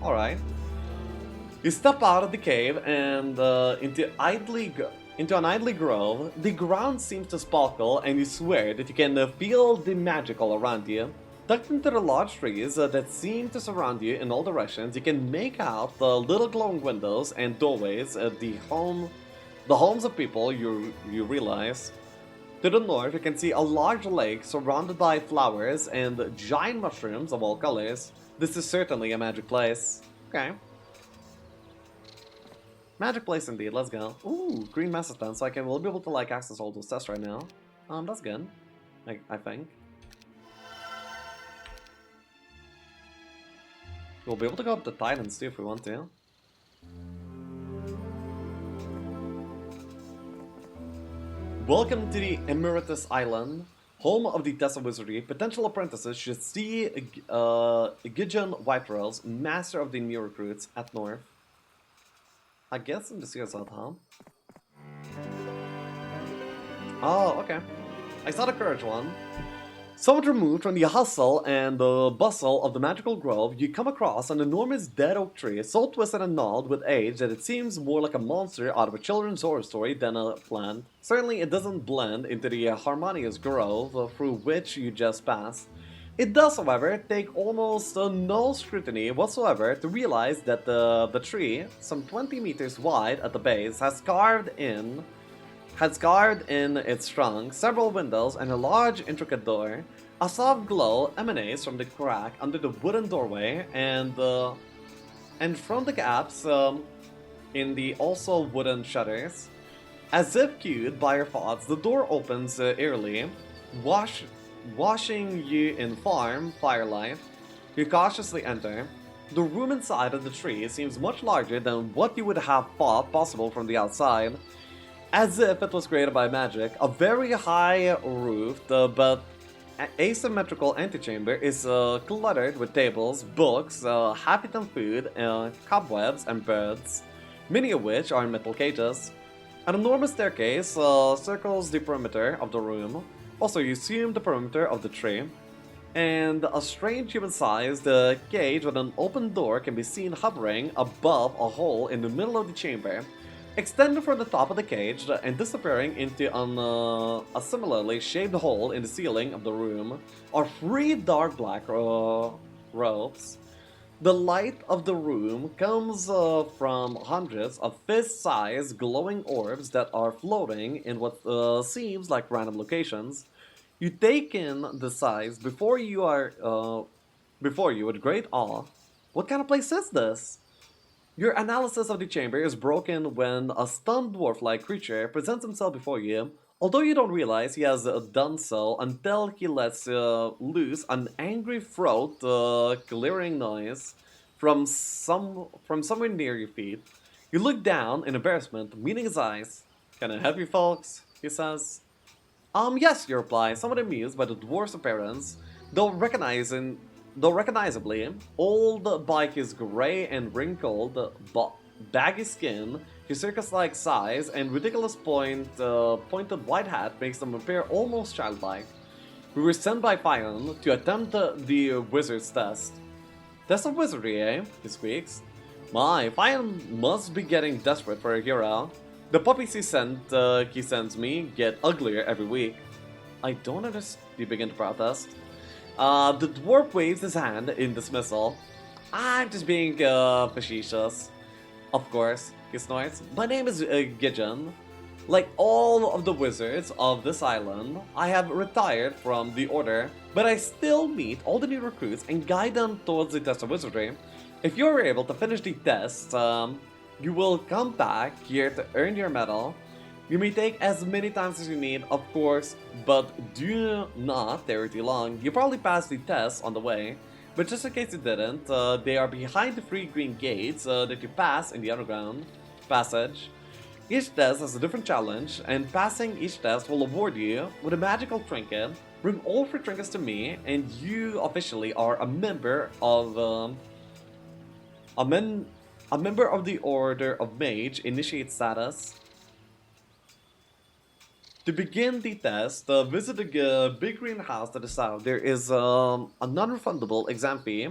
Alright. You step out of the cave and into an idly grove. The ground seems to sparkle, and you swear that you can feel the magic all around you. Tucked into the large trees that seem to surround you in all directions, you can make out the little glowing windows and doorways at the homes of people you realize. To the north, you can see a large lake surrounded by flowers and giant mushrooms of all colors. This is certainly a magic place. Okay. Magic place indeed, let's go. Ooh, green master pen, so we'll be able to like access all those tests right now. That's good. I think. We'll be able to go up the Titans too if we want to. Welcome to the Emeritus Island, home of the Test of Wizardry. Potential apprentices should see Gideon Whiterose, master of the new recruits, at North. I guess in the Sears out, huh? Oh, okay. I saw the courage one. Somewhat removed from the hustle and the bustle of the magical grove, you come across an enormous dead oak tree, so twisted and gnarled with age that it seems more like a monster out of a children's horror story than a plant. Certainly it doesn't blend into the harmonious grove through which you just passed. It does, however, take almost no scrutiny whatsoever to realize that the tree, some 20 meters wide at the base, has carved in its trunk several windows and a large intricate door. A soft glow emanates from the crack under the wooden doorway and from the gaps in the also wooden shutters. As if cued by your thoughts, the door opens eerily, washing you in warm firelight. You cautiously enter. The room inside of the tree seems much larger than what you would have thought possible from the outside. As if it was created by magic, a very high-roofed but asymmetrical antechamber is cluttered with tables, books, half-eaten food, cobwebs, and birds, many of which are in metal cages. An enormous staircase circles the perimeter of the room. Also, you assume the perimeter of the tree, and a strange human-sized cage with an open door can be seen hovering above a hole in the middle of the chamber. Extending from the top of the cage and disappearing into a similarly shaped hole in the ceiling of the room are 3 dark black robes. The light of the room comes from hundreds of fist-sized glowing orbs that are floating in what seems like random locations. You take in the size before you with great awe. What kind of place is this? Your analysis of the chamber is broken when a stunned dwarf-like creature presents himself before you, although you don't realize he has done so until he lets loose an angry throat clearing noise from somewhere near your feet. You look down in embarrassment, meeting his eyes. "Can I help you folks?" he says. Yes, you reply, somewhat amused by the dwarf's appearance, though recognizably old by his gray and wrinkled, baggy skin, his circus-like size, and ridiculous pointed white hat makes them appear almost childlike. "We were sent by Fion to attempt the wizard's test." "Test of wizardry, eh?" he squeaks. "My, Fion must be getting desperate for a hero. The puppies he sends me get uglier every week." "I don't understand," you begin to protest. The dwarf waves his hand in dismissal. "I'm just being facetious." "Of course," he snorts. "My name is Gidgeon. Like all of the wizards of this island, I have retired from the order, but I still meet all the new recruits and guide them towards the test of wizardry. If you're able to finish the test, you will come back here to earn your medal. You may take as many times as you need, of course, but do not tarry too long. You probably passed the test on the way, but just in case you didn't, they are behind the 3 green gates that you pass in the underground passage. Each test has a different challenge, and passing each test will award you with a magical trinket. Bring all 3 trinkets to me, and you officially are a member of a member of the Order of Mage Initiate status. To begin the test, visit the big green house to the south. There is a non-refundable exam fee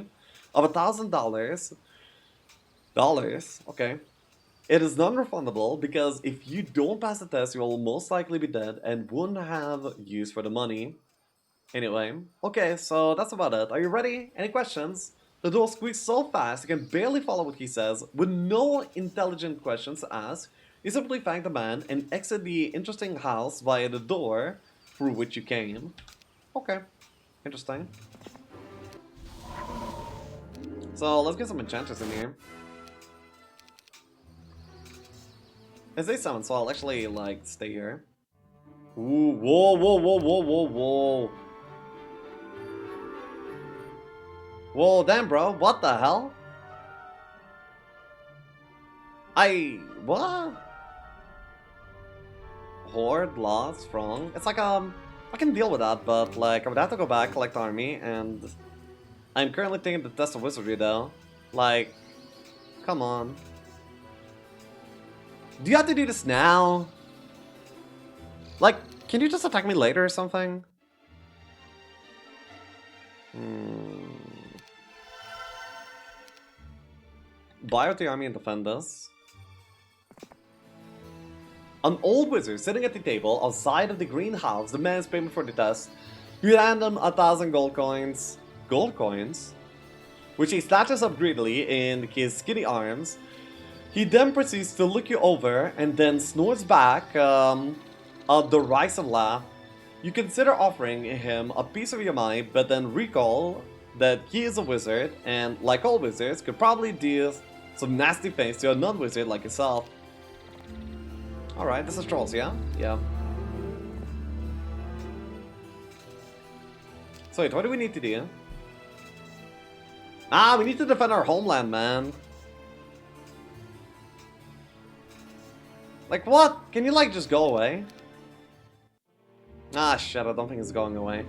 of $1,000. Okay. It is non-refundable because if you don't pass the test, you will most likely be dead and won't have use for the money. Anyway, okay, so that's about it. Are you ready? Any questions? The door squeaks so fast you can barely follow what he says. With no intelligent questions to ask, you simply thank the man and exit the interesting house via the door through which you came. Okay, interesting. So let's get some enchanters in here. It's day 7, so I'll actually, like, stay here. Ooh, whoa, whoa, whoa, whoa, whoa, whoa. Whoa, damn, bro, what the hell? What? Horde, lost, strong. It's like, I can deal with that, but, like, I would have to go back, collect army, and I'm currently taking the test of wizardry, though. Like, come on. Do you have to do this now? Like, can you just attack me later or something? Buy out the army and defend us. An old wizard sitting at the table outside of the greenhouse demands payment for the test. You hand him 1,000 gold coins. Gold coins? Which he snatches up greedily in his skinny arms. He then proceeds to look you over and then snorts back a derisive laugh. You consider offering him a piece of your money, but then recall that he is a wizard and, like all wizards, could probably do some nasty things to a non-wizard like yourself. Alright, this is trolls, yeah? Yeah. So wait, what do we need to do? We need to defend our homeland, man. Like, what? Can you, like, just go away? Shit, I don't think it's going away.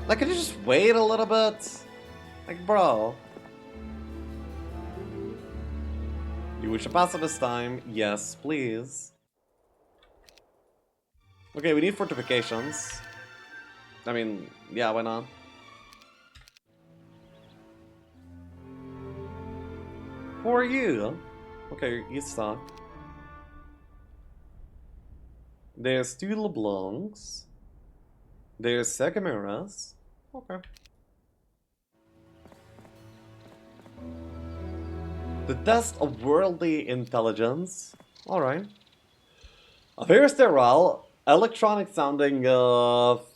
Like, could you just wait a little bit? Like, bro. You wish to pass it this time? Yes, please. Okay, we need fortifications. I mean, yeah, why not? Who are you? Okay, you suck. There's 2 LeBlancs. There's Sekamuras. Okay. The test of worldly intelligence. Alright. A very sterile, electronic-sounding,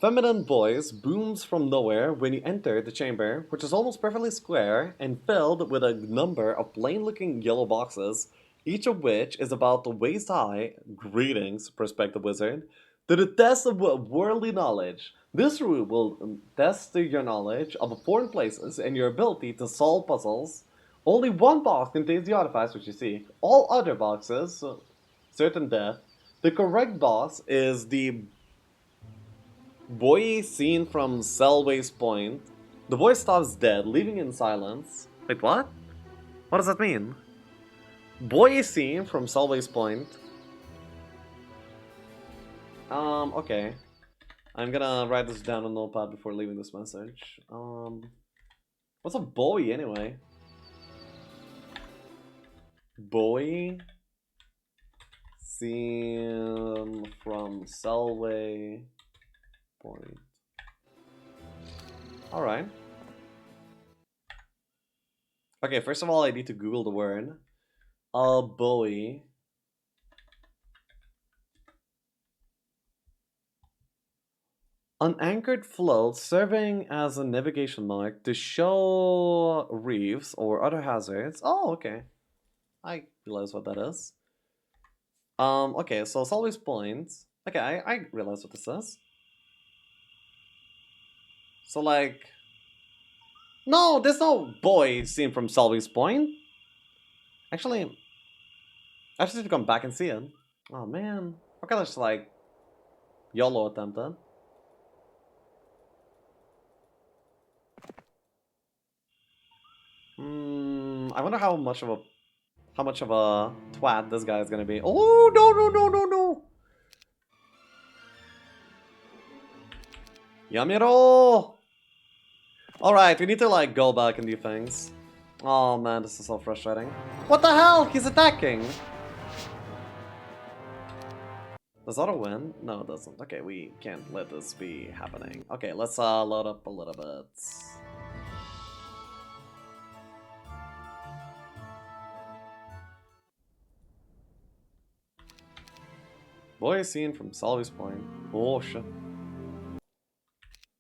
feminine voice booms from nowhere when you enter the chamber, which is almost perfectly square and filled with a number of plain-looking yellow boxes, each of which is about the waist high. Greetings, prospective wizard. To the test of worldly knowledge. This room will test your knowledge of foreign places and your ability to solve puzzles. Only one box contains the artifacts which you seek. All other boxes, certain death. The correct boss is the boy seen from Selway's Point. The boy stops dead, leaving in silence. Wait, what? What does that mean? Boy seen from Selway's Point. Okay. I'm gonna write this down on notepad before leaving this message. What's a boy anyway? Boy seen from Selway Point. Alright. Okay, first of all, I need to Google the word. A buoy. An anchored float serving as a navigation mark to show reefs or other hazards. Oh, okay. I realize what that is. Okay, so it's always points. Okay, I realize what this is. So, like... No, there's no boy seen from Selby's Point. Actually, I just need to come back and see it. Oh, man. Okay, let's, like... YOLO attempt it. I wonder how much of a twat this guy is gonna be. Oh, no. Yamiro! Alright, we need to like go back and do things. Oh man, this is so frustrating. What the hell? He's attacking! Does auto win? No, it doesn't. Okay, we can't let this be happening. Okay, let's load up a little bit. Boy seen from Salvy's Point. Oh shit.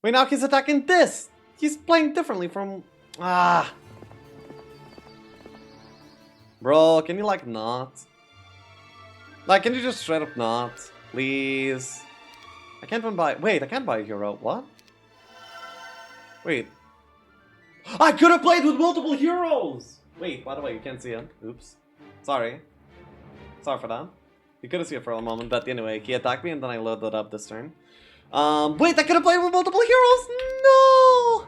Wait, now he's attacking this! He's playing differently from... Ah! Bro, can you like not? Like, can you just straight up not? Please? I can't even buy... Wait, I can't buy a hero. What? Wait. I could have played with multiple heroes! Wait, by the way, you can't see him. Oops. Sorry. Sorry for that. You couldn't see it for a moment, but anyway, he attacked me and then I loaded up this turn. Wait, I could have played with multiple heroes? No!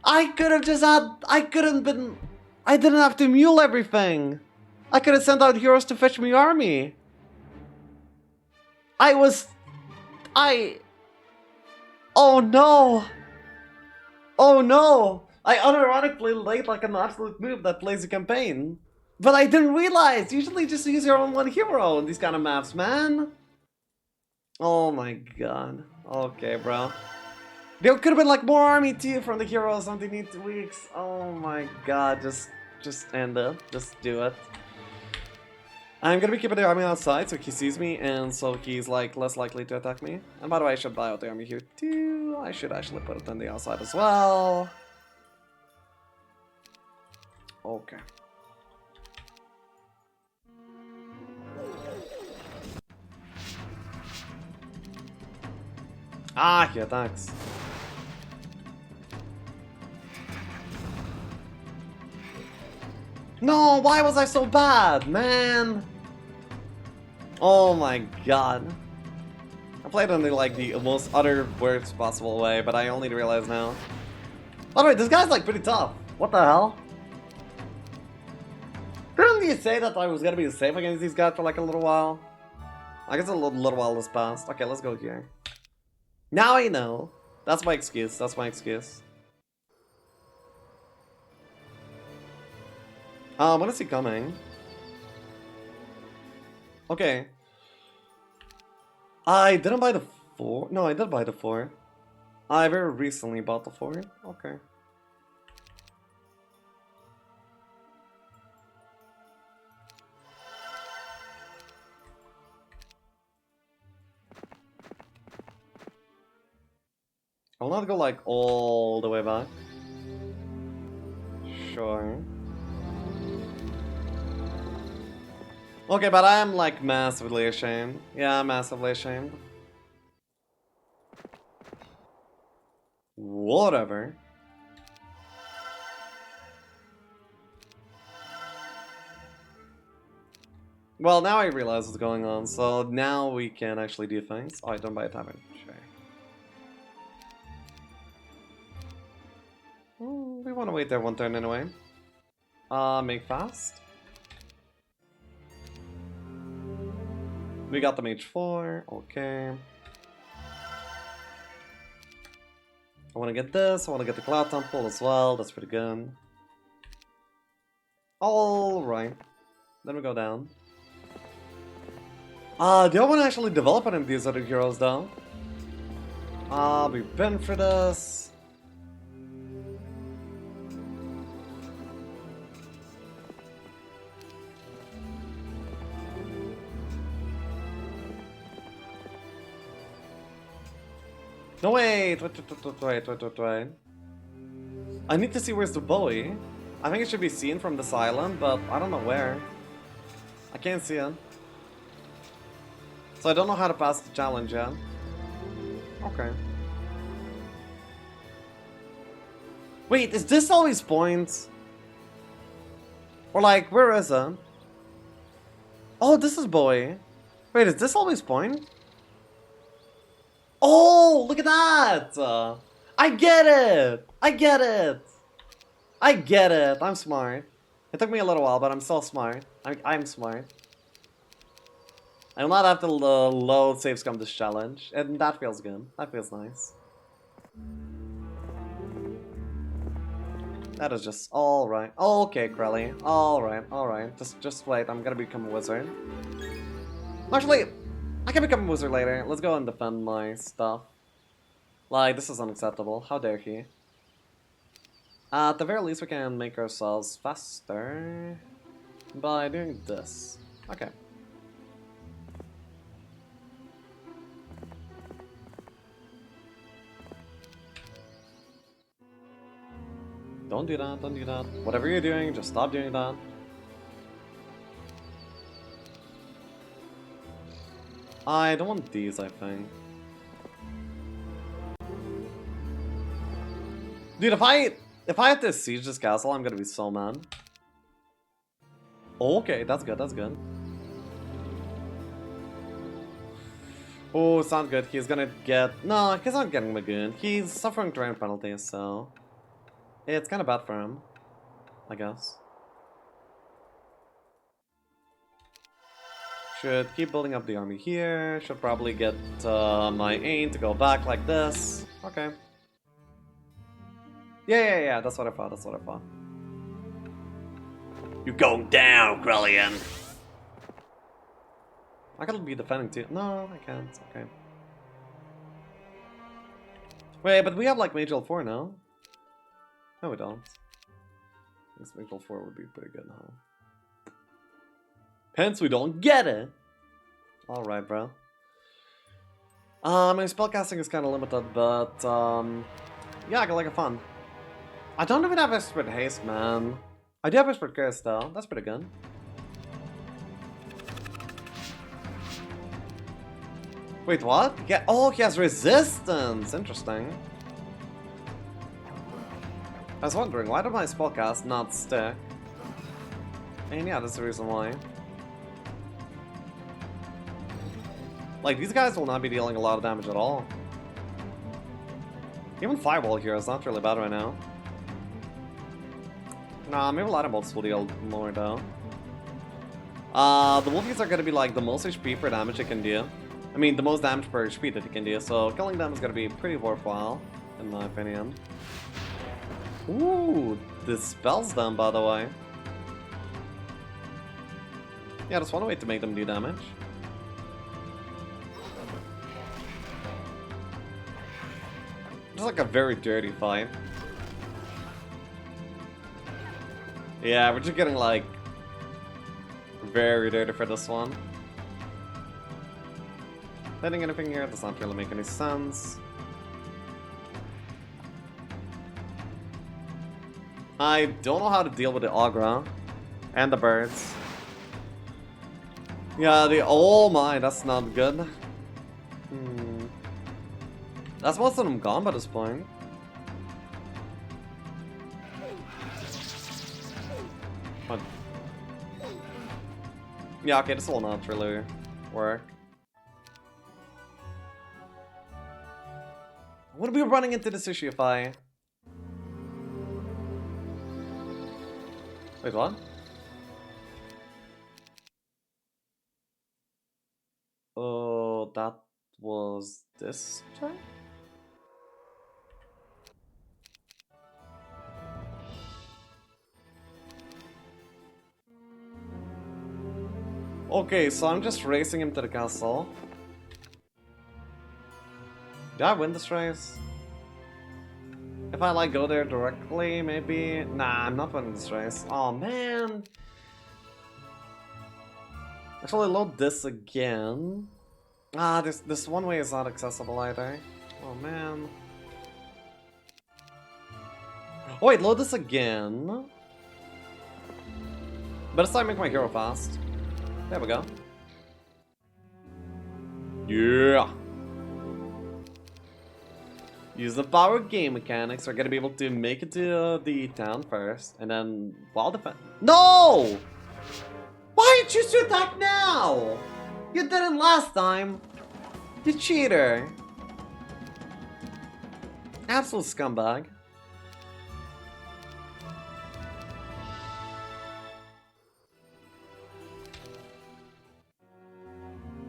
I could have just had... I didn't have to mule everything. I could have sent out heroes to fetch me army. Oh no! Oh no! I unironically laid like an absolute noob that plays a campaign. But I didn't realize! Usually just use your own one hero in these kind of maps, man. Oh my god. Okay, bro. There could have been like more army too from the heroes on the need 2 weeks. Oh my god, just end it. Just do it. I'm gonna be keeping the army outside so he sees me and so he's like less likely to attack me. And by the way, I should buy out the army here too. I should actually put it on the outside as well. Okay. Ah, he attacks. No, why was I so bad, man? Oh my god. I played in like the most utter worst possible way, but I only realize now. By the way, this guy's like pretty tough. What the hell? Didn't you say that I was gonna be safe against these guys for like a little while? I guess a little while has passed. Okay, let's go here. Now I know. That's my excuse. That's my excuse. When is he coming? Okay. I didn't buy the 4. No, I did buy the 4. I very recently bought the fort. Okay. I'll not go like all the way back. Sure. Okay, but I am like massively ashamed. Yeah, massively ashamed. Whatever. Well, now I realize what's going on, so now we can actually do things. Oh, I don't buy a tavern. Sure. We want to wait there one turn anyway. Make fast. We got the mage 4, okay. I want to get this, I want to get the Cloud Temple as well, that's pretty good. Alright. Then we go down. Do I want to actually develop any of these other heroes though? We've been for this. No, wait. I need to see where's the Bowie. I think it should be seen from this island, but I don't know where. I can't see it. So I don't know how to pass the challenge yet. Okay. Wait, is this always points? Or like, where is it? Oh, this is Bowie. Wait, is this always point? Oh, look at that! I get it! I get it! I get it! I'm smart. It took me a little while, but I'm still smart. I'm smart. I will not have to load save scum this challenge, and that feels good. That feels nice. That is just alright. Okay, Krelly. Alright. Just wait, I'm gonna become a wizard. Actually, I can become a wizard later. Let's go and defend my stuff. Like, this is unacceptable. How dare he? At the very least, we can make ourselves faster by doing this. Okay. Don't do that, don't do that. Whatever you're doing, just stop doing that. I don't want these, I think. Dude, if I have to siege this castle, I'm gonna be so mad. Okay, that's good, that's good. Oh, it's not good. He's gonna get... No, he's not getting Magoon. He's suffering terrain penalties, so... It's kind of bad for him, I guess. Should keep building up the army here. Should probably get my aim to go back like this. Okay. Yeah, that's what I thought, that's what I thought. You're going down, Grellian! I gotta be defending too. No, I can't. Okay. Wait, but we have like Mage L4 now. No, we don't. This Mage L4 would be pretty good now. Hence, we don't get it! Alright, bro. My spellcasting is kind of limited, but, yeah, I can like it fun. I don't even have Expert Haste, man. I do have Expert Curse, though. That's pretty good. Wait, what? Yeah, oh, he has resistance! Interesting. I was wondering, why did my spellcast not stick? And yeah, that's the reason why. Like, these guys will not be dealing a lot of damage at all. Even Fireball here is not really bad right now. Nah, maybe Lightning Bolts will deal more though. The Wolfies are gonna be like the most HP per damage it can do. I mean, the most damage per HP that it can do, so killing them is gonna be pretty worthwhile, in my opinion. Ooh, dispels them, by the way. Yeah, that's one way to make them do damage. It's like a very dirty fight. Yeah, we're just getting like very dirty for this one. Letting anything here does not really make any sense. I don't know how to deal with the Agra and the birds. Yeah, oh my, that's not good. That's most of them gone by this point. What? Yeah, okay, this will not really work. Would we be running into this issue if I... Wait, what? Oh, that was this time? Okay, so I'm just racing him to the castle. Did I win this race? If I like go there directly, maybe? Nah, I'm not winning this race. Oh man. Actually, load this again. Ah, this one way is not accessible either. Oh man. Oh wait, load this again. Better start make my hero fast. There we go. Yeah. Use the power game mechanics. We're gonna be able to make it to the town first, and then while defend. No! Why did you choose to attack now? You didn't last time. You cheater. Absolute scumbag.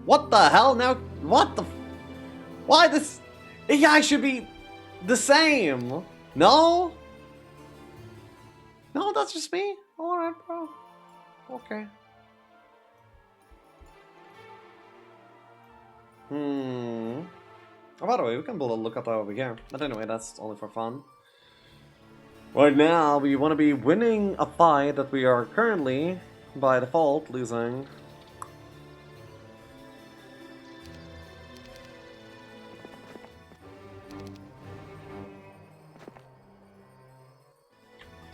What the hell now? What the? Why this? Yeah, I should be the same. No? No, that's just me. Alright, bro. Okay. Oh, by the way, we can build a lookout over here. But anyway, that's only for fun. Right now, we want to be winning a fight that we are currently, by default, losing.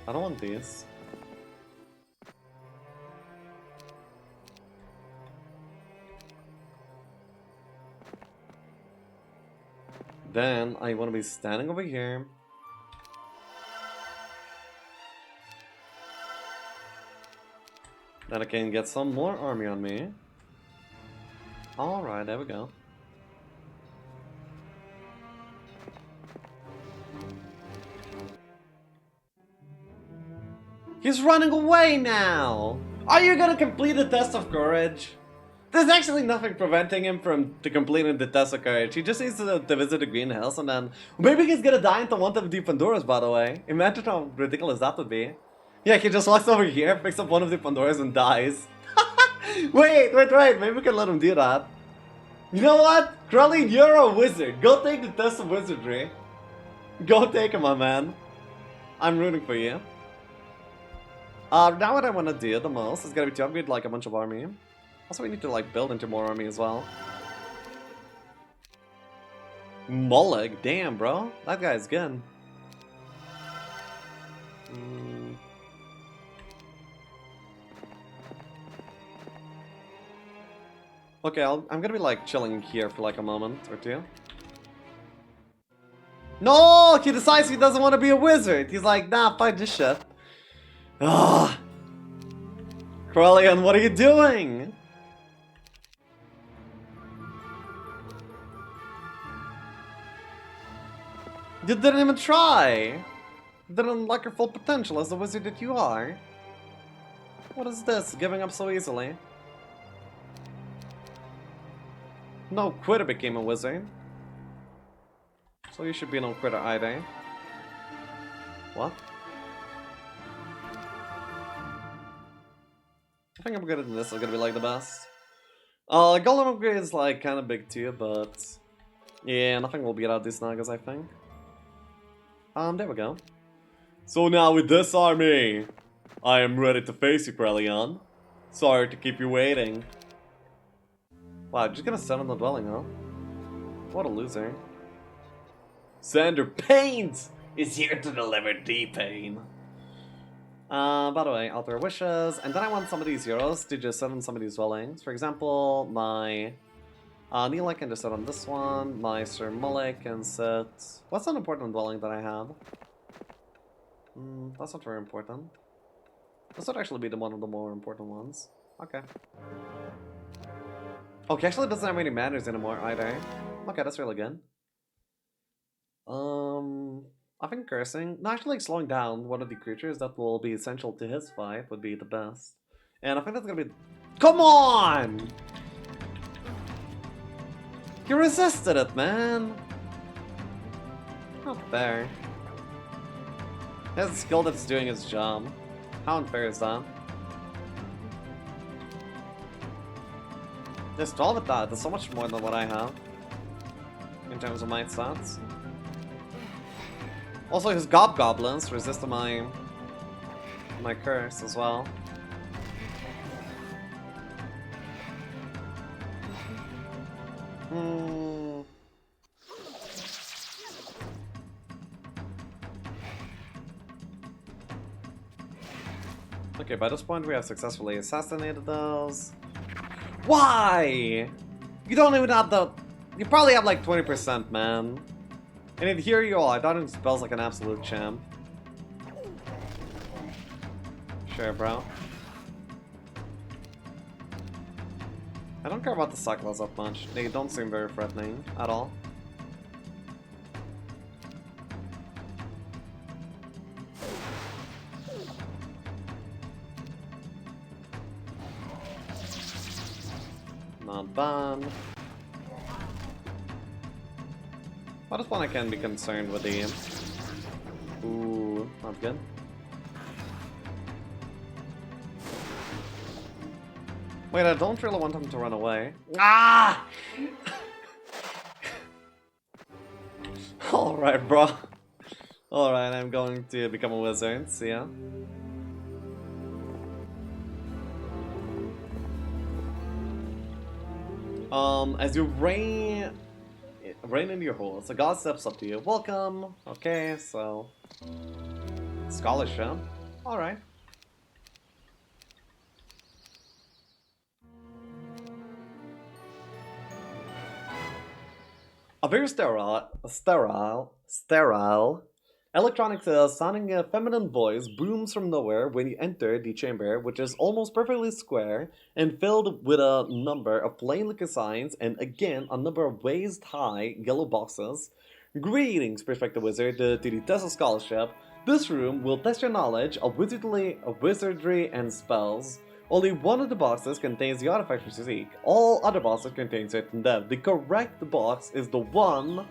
I don't want these. Then I want to be standing over here. Then I can get some more army on me. Alright, there we go. He's running away now! Are you gonna complete the test of courage? There's actually nothing preventing him from completing the test of courage. He just needs to visit the Green Hills and then... Maybe he's gonna die into one of the Pandoras, by the way. Imagine how ridiculous that would be. Yeah, he just walks over here, picks up one of the Pandoras and dies. wait, maybe we can let him do that. You know what? Krillin, you're a wizard. Go take the test of wizardry. Go take it, my man. I'm rooting for you. Now what I want to do the most is gonna be to upgrade like a bunch of army. Also, we need to like build into more army as well. Mullig, damn, bro, that guy's good. Okay, I'm gonna be like chilling here for like a moment or two. No, he decides he doesn't want to be a wizard. He's like, nah, fight this shit. Ah, Krellian, what are you doing? You didn't even try! You didn't unlock your full potential as the wizard that you are. What is this, giving up so easily? No quitter became a wizard. So you should be no quitter either. What? I think I'm good at this, I'm gonna be like the best. Golden upgrade is like kinda big too, but... Yeah, nothing will beat out these Nagas, I think. There we go. So now with this army, I am ready to face you, Krelion. Sorry to keep you waiting. Wow, just gonna sit on the dwelling, huh? What a loser. Sander Pains is here to deliver D-Pain. By the way, alter wishes, and then I want some of these heroes to just sit on some of these dwellings. For example, my Neela can just sit on this one, my Sir Mulek can sit... What's an important dwelling that I have? That's not very important. This would actually be one of the more important ones. Okay. Okay, actually it doesn't have any manners anymore either. Okay, that's really good. I think cursing, no, actually like slowing down one of the creatures that will be essential to his fight would be the best. And I think that's gonna be... Come on! You resisted it, man! Not fair. He has a skill that's doing his job. How unfair is that? Just 12 at that, that's so much more than what I have. In terms of my stats. Also, his Gobgoblins resist my curse as well. Okay, by this point we have successfully assassinated those. Why? You don't even have the... You probably have like 20%, man. And then here you are, dodging spells like an absolute champ. Sure, bro. I don't care about the cycles that much. They don't seem very threatening at all. Not bad. What is one I can be concerned with the... Ooh, not good. Wait, I don't really want him to run away. Ah! Alright, bro. Alright, I'm going to become a wizard. See ya. As you rain into your halls, a god steps up to you. Welcome. Okay, so scholarship. All right. A very sterile electronic sounding feminine voice booms from nowhere when you enter the chamber, which is almost perfectly square and filled with a number of plain looking signs and again a number of waist high yellow boxes. Greetings, prospective wizard, to the test of scholarship. This room will test your knowledge of wizardry and spells. Only one of the boxes contains the artifact you seek. All other boxes contain certain death. The correct box is the one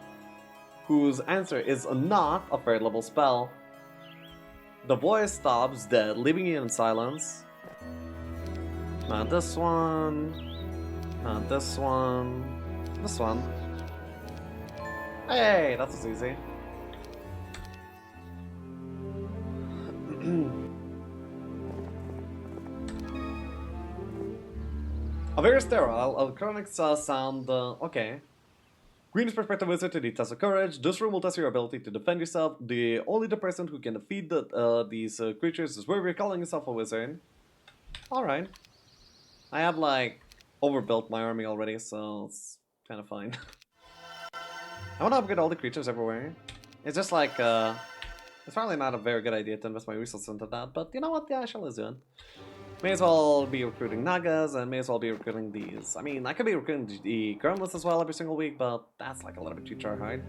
whose answer is not a third level spell. The voice stops dead, leaving you in silence. Not this one. Not this one. This one. Hey, that was easy. A very sterile, electronic sound, okay. Green's perspective wizard to the test of courage. This room will test your ability to defend yourself. Only the person who can defeat these creatures is where you're calling yourself a wizard. Alright. I have, like, overbuilt my army already, so it's kind of fine. I want to upgrade all the creatures everywhere. It's just like, it's probably not a very good idea to invest my resources into that, but you know what? Yeah, I shall do it. May as well be recruiting Nagas, and may as well be recruiting these. I mean, I could be recruiting the Gremlins as well every single week, but that's like a little bit too hard.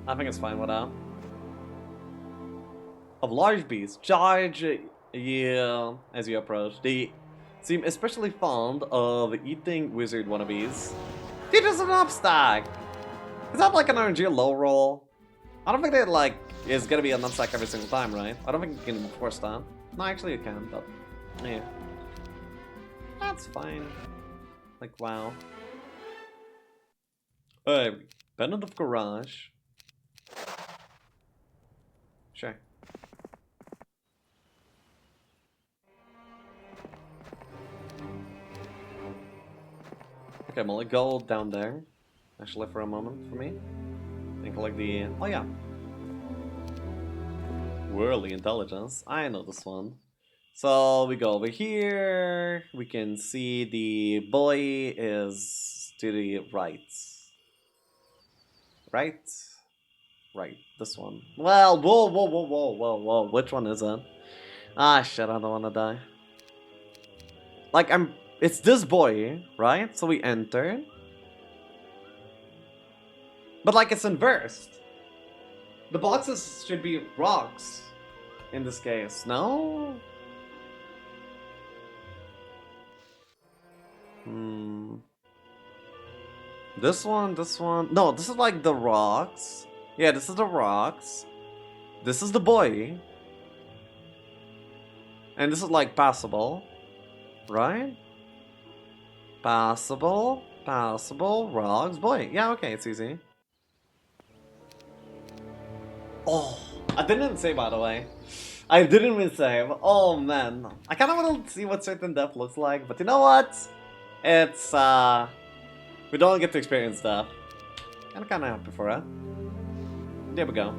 I think it's fine with that. Of large beasts, charge you as you approach. They seem especially fond of eating wizard wannabes. Dude, there's an upstack! Is that like an RNG low roll? I don't think that like is gonna be an upstack every single time, right? I don't think you can force that. No, actually you can, but yeah. That's fine. Like, wow. Hey, Pendant of Courage. Sure. Okay, Molly, go down there. Actually, for a moment, for me. And collect the... Oh, yeah. Worldly intelligence. I know this one. So we go over here. We can see the boy is to the right. Right? Right. This one. Well, whoa. Which one is it? Ah, shit, I don't want to die. Like, it's this boy, right? So we enter. But, like, it's inversed. The boxes should be rocks in this case, no? Hmm. This one. No, this is like the rocks. Yeah, this is the rocks. This is the boy. And this is like passable. Right? Passable. Rocks. Boy. Yeah, okay, it's easy. Oh, I didn't even say, by the way. I didn't even say. Oh, man. I kind of want to see what certain death looks like, but you know what? It's, we don't get to experience that. I'm kind of happy for it. There we go.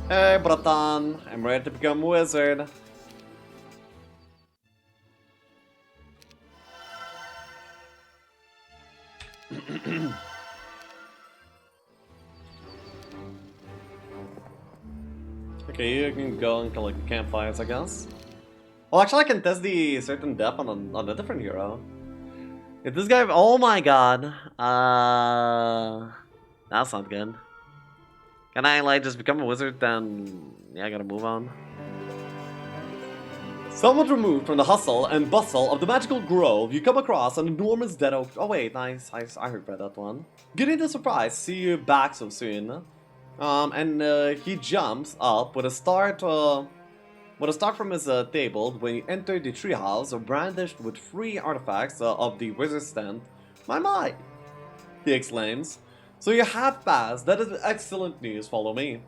Hey, Bratan. I'm ready to become a wizard. Okay, you can go and collect the campfires, I guess. Well, actually, I can test the certain depth on a different hero. If this guy... Oh my god. That's not good. Can I, like, just become a wizard, then... Yeah, I gotta move on. Somewhat removed from the hustle and bustle of the magical grove, you come across an enormous dead oak... Oh wait, nice. I heard about that one. Getting the surprise to see you back so soon. He jumps up with a start from his table when you enter the treehouse, brandished with 3 artifacts of the wizard's tent. My, he exclaims. So you have passed, that is excellent news, follow me.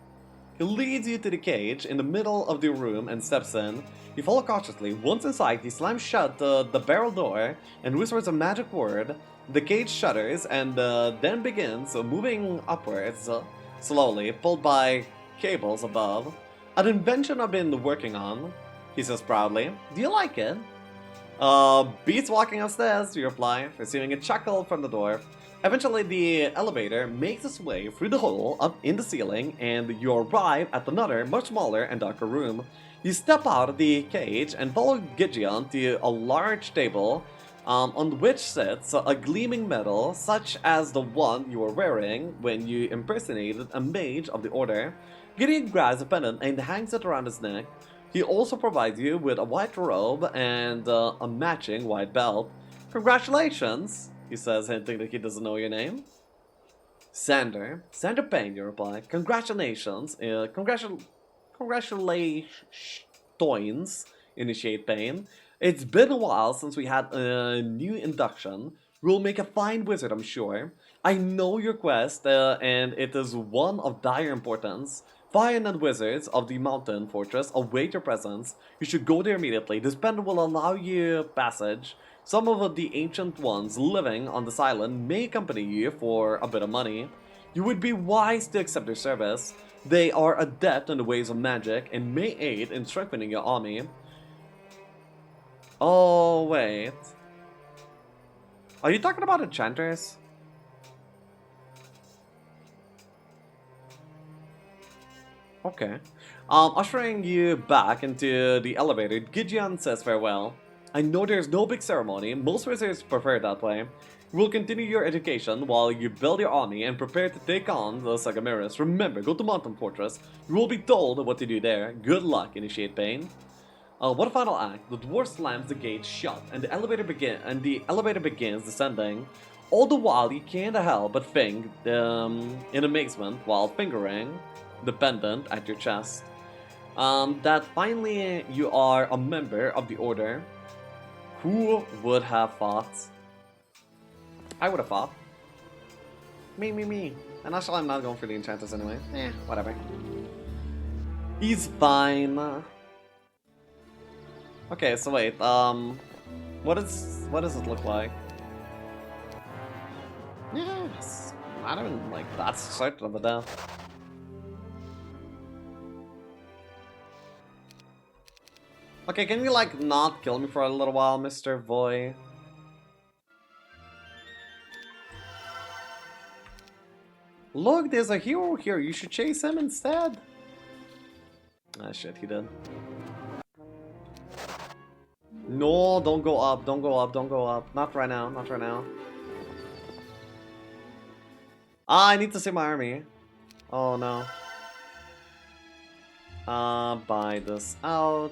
He leads you to the cage in the middle of the room and steps in. You follow cautiously. Once inside, he slams shut the barrel door and whispers a magic word. The cage shudders and then begins moving upwards, slowly, pulled by cables above. An invention I've been working on, he says proudly. Do you like it? Beats walking upstairs, you reply, receiving a chuckle from the dwarf. Eventually, the elevator makes its way through the hole up in the ceiling, and you arrive at another, much smaller and darker room. You step out of the cage and follow Gideon to a large table, on which sits a gleaming medal, such as the one you were wearing when you impersonated a mage of the order. Gideon grabs a pendant and hangs it around his neck. He also provides you with a white robe and a matching white belt. Congratulations, he says, hinting that he doesn't know your name. Sander Payne, you reply. Congratulations, congratulations, initiate Payne. It's been a while since we had a new induction. We'll make a fine wizard, I'm sure. I know your quest, and it is one of dire importance. Fire and wizards of the mountain fortress await your presence. You should go there immediately. This pendant will allow you passage. Some of the ancient ones living on this island may accompany you for a bit of money. You would be wise to accept their service. They are adept in the ways of magic and may aid in strengthening your army. Oh, wait. Are you talking about enchanters? Okay. Ushering you back into the elevator, Gideon says farewell. I know there's no big ceremony, most wizards prefer it that way. You will continue your education while you build your army and prepare to take on the Sagamiris. Remember, go to Mountain Fortress. You will be told what to do there. Good luck, Initiate Pain. What a final act. The dwarf slams the gate shut and the elevator begins descending. All the while, you can't help but think in amazement while fingering the pendant at your chest. That finally you are a member of the order. Who would have thought? I would have thought. Me. And actually, I'm not going for the enchanters anyway. Whatever. He's fine. Okay, so wait, what does it look like? Yes, I don't like that's certain of a death. Okay, can you like not kill me for a little while, Mr. Voy? Look, there's a hero here. You should chase him instead. Ah, shit, he did. No, don't go up, don't go up, don't go up. Not right now, not right now. Ah, I need to save my army. Oh no. Buy this out.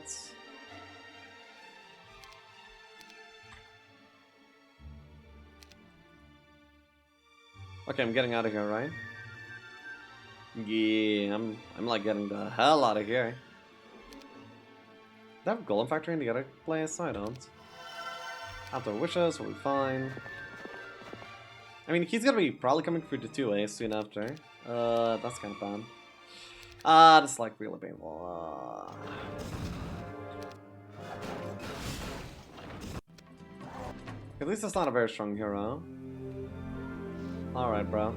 Okay, I'm getting out of here, right? Yeah, I'm like getting the hell out of here. Do I have a golem factory in the other place? No, I don't. After wishes, we'll be fine. I mean, he's gonna be probably coming through the 2A soon after. That's kind of bad. That's like really painful. At least it's not a very strong hero. Alright, bro.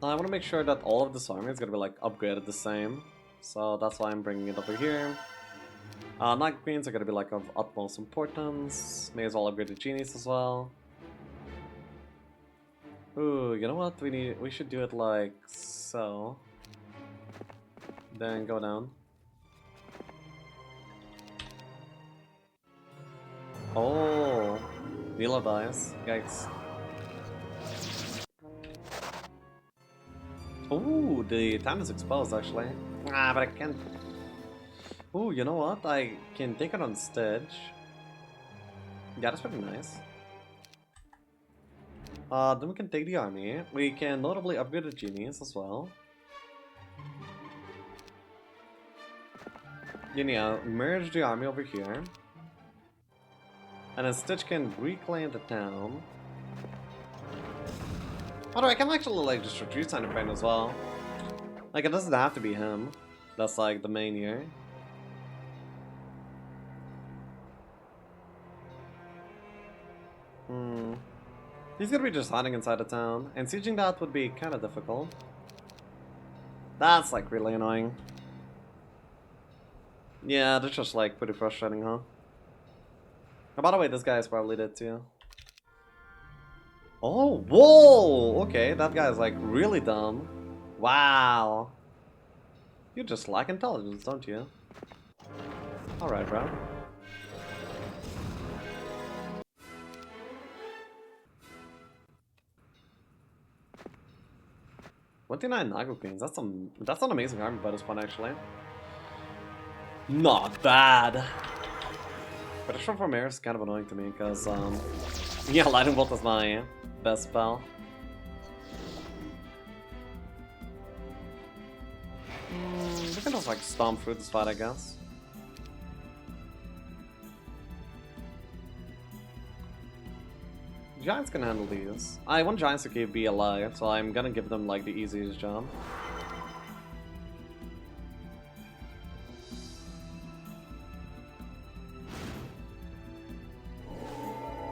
I want to make sure that all of this army is going to be like upgraded the same. So that's why I'm bringing it over here. Night Queens are going to be like of utmost importance. May as well upgrade the genies as well. Ooh, you know what? We should do it like so. Then go down. Oh, Mila dies. Yikes. Ooh, the time is exposed actually. Ah, but I can't. Ooh, you know what? I can take it on stage. Yeah, that's pretty nice. Then we can take the army. We can notably upgrade the genies as well. Yeah, merge the army over here. And then Stitch can reclaim the town. Although I can actually like just reduce Sign of Pain as well. Like it doesn't have to be him. That's like the main here. He's gonna be just hiding inside the town, and sieging that would be kind of difficult. That's like really annoying. Yeah, that's just like pretty frustrating, huh? Oh, by the way, this guy is probably dead too. Oh, whoa! Okay, that guy is like really dumb. Wow. You just lack intelligence, don't you? Alright, bro. $29 Nago Queens. That's an amazing army by this point actually. Not bad. But the short from air is kind of annoying to me because yeah, Lightning Bolt is my best spell. We can just like stomp through this fight, I guess. Giants can handle these. I want Giants to be alive, so I'm gonna give them like the easiest job.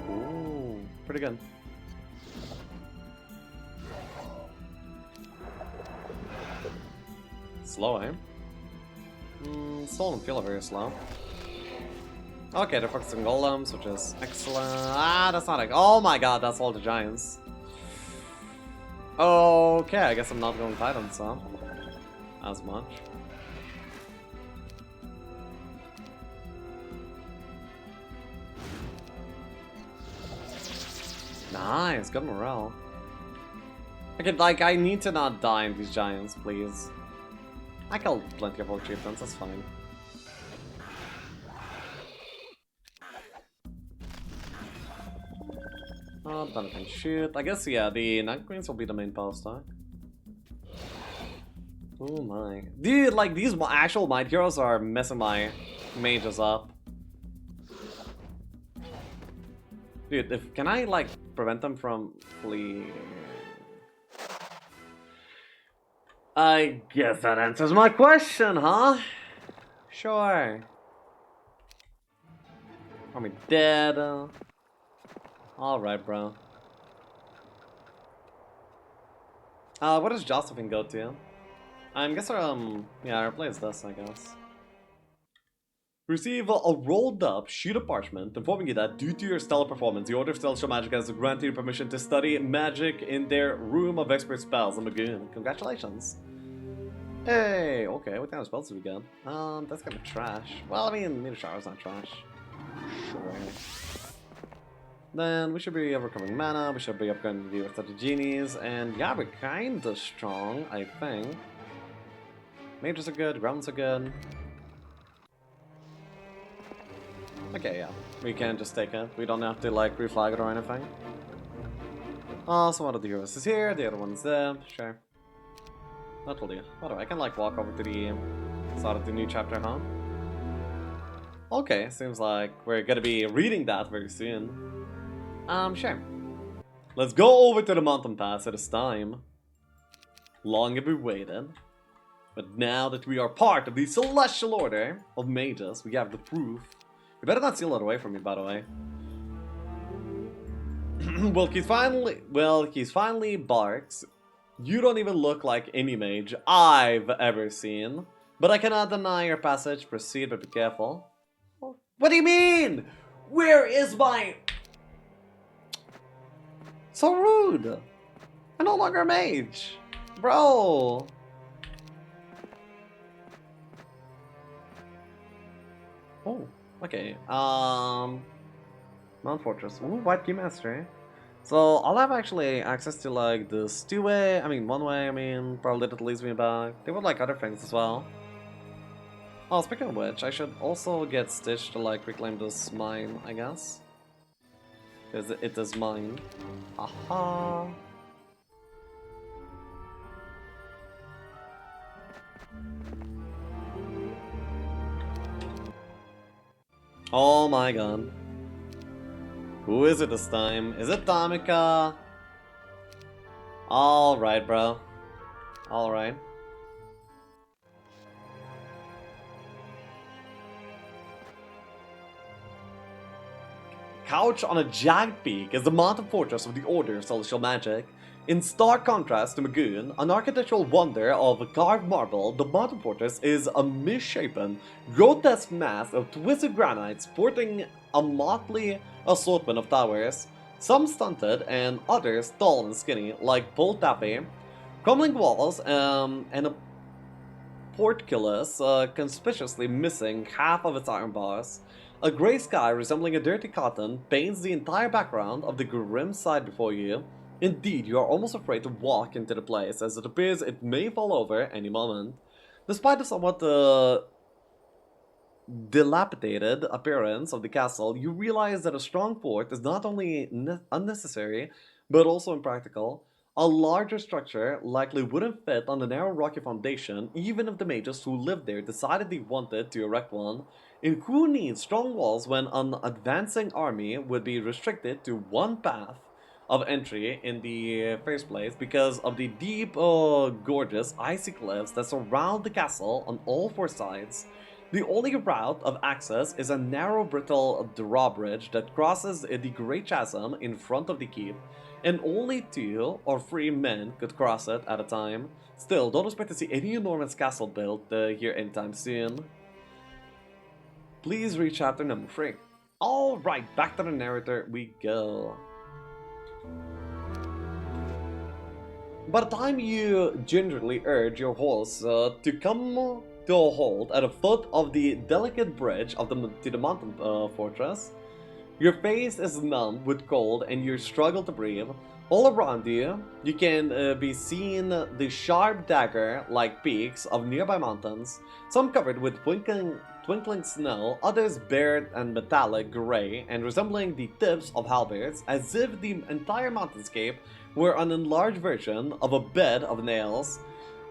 Ooh, pretty good. Slow, eh? Stolen feel very slow. Okay, they're focusing golems, which is excellent. Ah, that's not like. Oh my god, that's all the giants. Okay, I guess I'm not going Titans, huh? As much. Nice, good morale. Okay, like, I need to not die in these giants, please. I killed plenty of old chieftains, that's fine. Then I can shoot. I guess, yeah, the Night Queens will be the main post, huh? Oh my. Dude, like, these actual Might Heroes are messing my mages up. Dude, can I, like, prevent them from fleeing? I guess that answers my question, huh? Sure. Are we dead? Alright, bro. What does Josephine go to? I guess yeah, replace this, I guess. Receive a rolled up sheet of parchment informing you that due to your stellar performance, the Order of Celestial Magic has granted you permission to study magic in their Room of Expert Spells in Magoon. Congratulations. Hey, okay, what kind of spells do we get? That's kind of trash. Well, I mean, Meter Shower's not trash. Sure. Then we should be recovering mana, we should be upgrading the rest of the genies, and yeah, we're kinda strong, I think. Mages are good, grounds are good. Okay, yeah, we can just take it. We don't have to like reflag it or anything. Oh, so one of the heroes is here, the other one's there, sure. That will do. By the way, I can like walk over to the start of the new chapter, huh? Okay, seems like we're gonna be reading that very soon. Sure. Let's go over to the mountain pass. It is time. Long have we waited. But now that we are part of the Celestial Order of Mages, we have the proof. You better not steal it away from me, by the way. He's finally barks. You don't even look like any mage I've ever seen. But I cannot deny your passage. Proceed, but be careful. What do you mean? Where is my... So rude. I'm no longer a mage. Bro. Oh, okay. Mount Fortress. Ooh, White Key Master. So I'll have actually access to like this two-way, one-way, probably that leads me back. They would like other things as well. Oh, speaking of which, I should also get Stitch to like reclaim this mine, I guess. Because it is mine. Aha! Oh my god. Who is it this time? Is it Tamika? Alright, bro. Alright. Couched on a jagged peak is the mountain fortress of the Order of Celestial Magic. In stark contrast to Magoon, an architectural wonder of carved marble, the mountain fortress is a misshapen, grotesque mass of twisted granite sporting a motley assortment of towers, some stunted and others tall and skinny like pole taffy, crumbling walls, and a portcullis conspicuously missing half of its iron bars. A grey sky resembling a dirty cotton paints the entire background of the grim side before you. Indeed, you are almost afraid to walk into the place, as it appears it may fall over any moment. Despite the somewhat dilapidated appearance of the castle, you realize that a strong fort is not only unnecessary, but also impractical. A larger structure likely wouldn't fit on the narrow rocky foundation, even if the mages who lived there decided they wanted to erect one. And who needs strong walls when an advancing army would be restricted to one path of entry in the first place because of the deep, gorgeous icy cliffs that surround the castle on all four sides? The only route of access is a narrow, brittle drawbridge that crosses the Great Chasm in front of the keep, and only 2 or 3 men could cross it at a time. Still, don't expect to see any enormous castle built here anytime soon. Please read chapter number 3. Alright, back to the narrator we go. By the time you gingerly urge your horse to come to a halt at the foot of the delicate bridge of to the mountain fortress, your face is numb with cold and you struggle to breathe. All around you, you can be seen the sharp dagger-like peaks of nearby mountains, some covered with twinkling snow, others bared and metallic gray and resembling the tips of halberds, as if the entire mountainscape were an enlarged version of a bed of nails.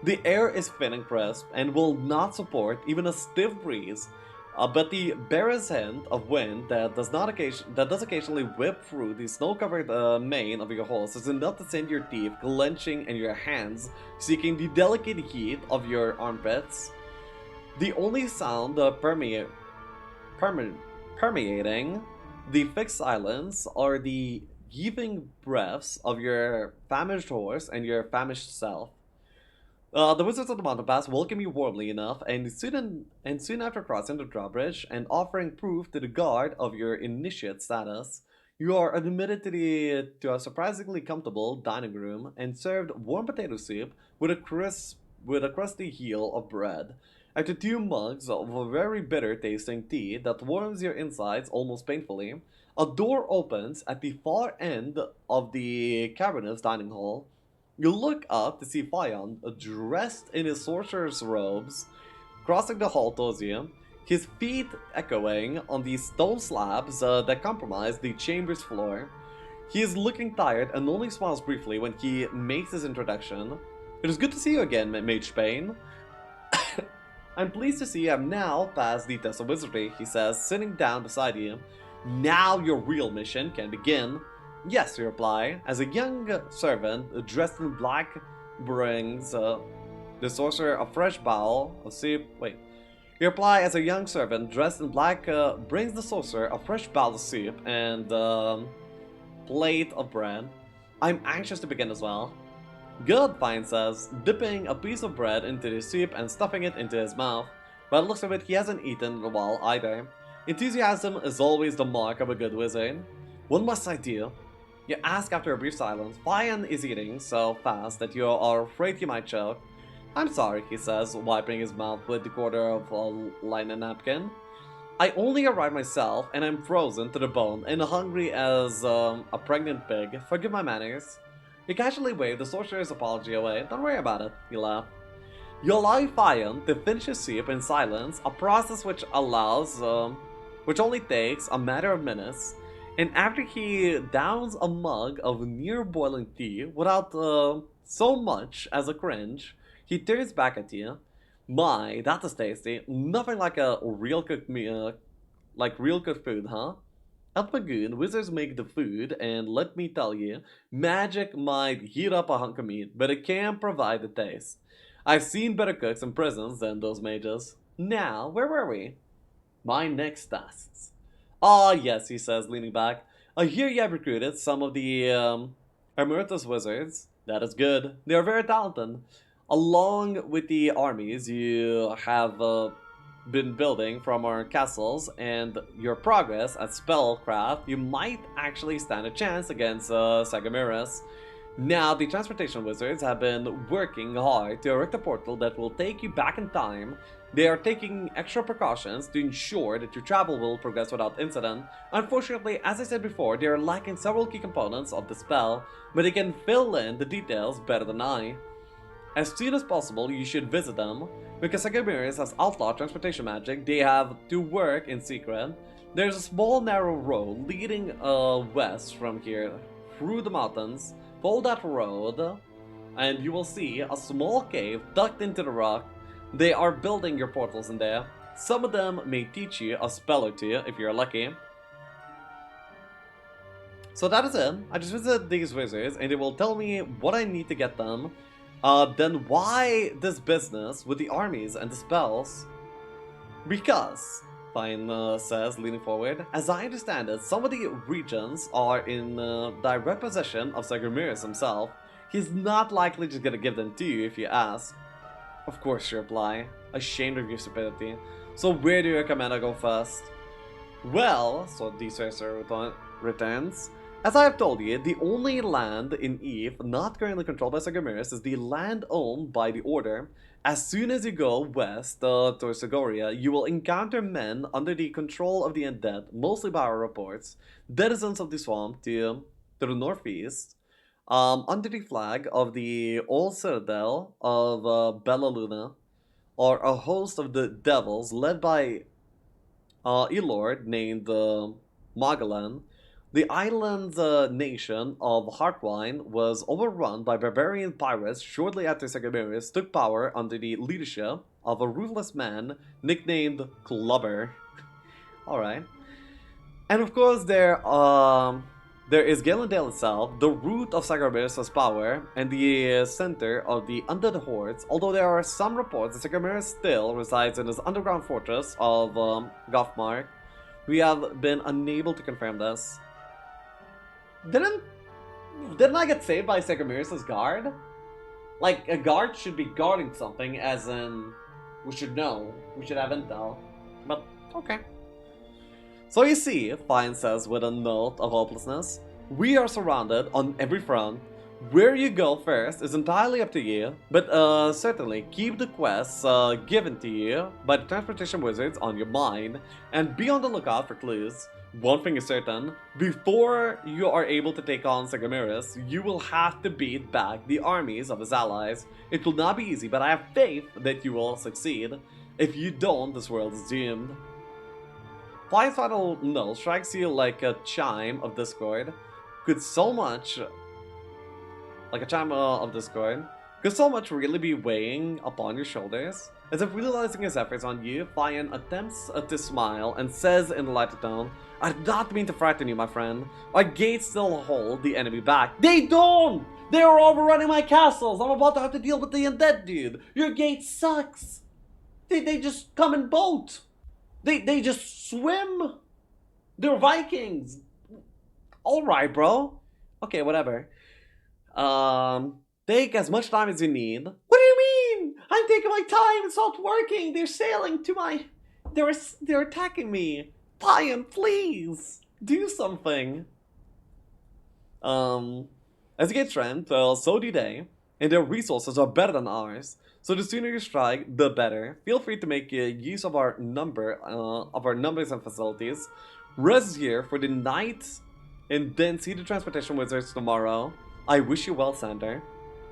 The air is thin and crisp and will not support even a stiff breeze, but the barest hint of wind that does occasionally whip through the snow-covered mane of your horse is enough to send your teeth clenching and your hands seeking the delicate heat of your armpits. The only sound perme- permeating the fixed silence are the heaving breaths of your famished horse and your famished self. The Wizards of the Mountain Pass welcome you warmly enough, and soon after crossing the drawbridge and offering proof to the guard of your initiate status, you are admitted to a surprisingly comfortable dining room and served warm potato soup with a crusty heel of bread. After two mugs of a very bitter tasting tea that warms your insides almost painfully, a door opens at the far end of the cavernous dining hall. You look up to see Fion, dressed in his sorcerer's robes, crossing the hall towards you, his feet echoing on the stone slabs that comprise the chamber's floor. He is looking tired and only smiles briefly when he makes his introduction. It is good to see you again, Mage Payne. I'm pleased to see you have now passed the test of wizardry, he says, sitting down beside you. Now your real mission can begin. Yes, you reply, as a young servant dressed in black brings the sorcerer a fresh bowl of soup. Wait. You reply as a young servant dressed in black brings the sorcerer a fresh bowl of soup and plate of bread. I'm anxious to begin as well. Good, Fine says, dipping a piece of bread into the soup and stuffing it into his mouth. By the looks of it, he hasn't eaten in a while either. Enthusiasm is always the mark of a good wizard. What must I do? You ask after a brief silence. Fine is eating so fast that you are afraid he might choke. I'm sorry, he says, wiping his mouth with the corner of a linen napkin. I only arrived myself, and I'm frozen to the bone and hungry as a pregnant pig. Forgive my manners. You casually wave the sorcerer's apology away. Don't worry about it, he laughed. You allow Fion to finish his soup in silence, a process which only takes a matter of minutes. And after he downs a mug of near boiling tea without so much as a cringe, he turns back at you. My, that is tasty. Nothing like a real cooked like real cooked food, huh? At Magoon, wizards make the food, and let me tell you, magic might heat up a hunk of meat, but it can't provide the taste. I've seen better cooks in prisons than those mages. Now, where were we? My next tasks. Ah, yes, he says, leaning back. I hear you have recruited some of the emeritus wizards. That is good. They are very talented. Along with the armies you have been building from our castles and your progress at spellcraft, you might actually stand a chance against Sagamiris. Now, the transportation wizards have been working hard to erect a portal that will take you back in time. They are taking extra precautions to ensure that your travel will progress without incident. Unfortunately, as I said before, they are lacking several key components of the spell, but they can fill in the details better than I. As soon as possible, you should visit them. Because Sagamiris has outlawed transportation magic, they have to work in secret. There's a small narrow road leading west from here through the mountains. Follow that road and you will see a small cave tucked into the rock. They are building your portals in there. Some of them may teach you a spell or two if you're lucky. So that is it. I just visited these wizards and they will tell me what I need to get them. Then why this business with the armies and the spells? Because, Fine says, leaning forward, as I understand it, some of the regions are in direct possession of Sagamiris himself. He's not likely just gonna give them to you if you ask. Of course, you reply, ashamed of your stupidity. So where do you recommend I go first? Well, so the sorcerer returns. As I have told you, the only land in Eve not currently controlled by Sagamiris is the land owned by the Order. As soon as you go west towards Segoria, you will encounter men under the control of the undead, mostly by our reports, denizens of the swamp to the northeast, under the flag of the old citadel of Bella Luna, are a host of the devils led by a lord named Magellan. The island's nation of Hartwine was overrun by barbarian pirates shortly after Sagamiris took power under the leadership of a ruthless man nicknamed Clubber. Alright. And of course, there is Galendale itself, the root of Sagamiris' power and the center of the undead hordes, although there are some reports that Sagamiris still resides in his underground fortress of Gothmark. We have been unable to confirm this. Didn't I get saved by Sagamiris' guard? Like, a guard should be guarding something, as in, we should know, we should have intel. But, okay. So you see, Fine says with a note of hopelessness, we are surrounded on every front. Where you go first is entirely up to you, but certainly keep the quests given to you by the transportation wizards on your mind, and be on the lookout for clues. One thing is certain, before you are able to take on Sagamiris, you will have to beat back the armies of his allies. It will not be easy, but I have faith that you will succeed. If you don't, this world is doomed. Fine's final note strikes you like a chime of discord. Could so much... Like a chime of discord. Could so much really be weighing upon your shoulders? As if realizing his efforts on you, Fine attempts to smile and says in a lighter tone, I did not mean to frighten you, my friend. Our gates still hold the enemy back. They don't! They are overrunning my castles! I'm about to have to deal with the undead dude! Your gate sucks! They just come in boat! They just swim! They're Vikings! Alright, bro. Okay, whatever. Take as much time as you need. What do you mean? I'm taking my time, it's not working! They're sailing to my... They're attacking me! Lion, please! Do something! As you get strength, well, so do they. And their resources are better than ours. So the sooner you strike, the better. Feel free to make use of our numbers and facilities. Rest here for the night, and then see the transportation wizards tomorrow. I wish you well, Sander.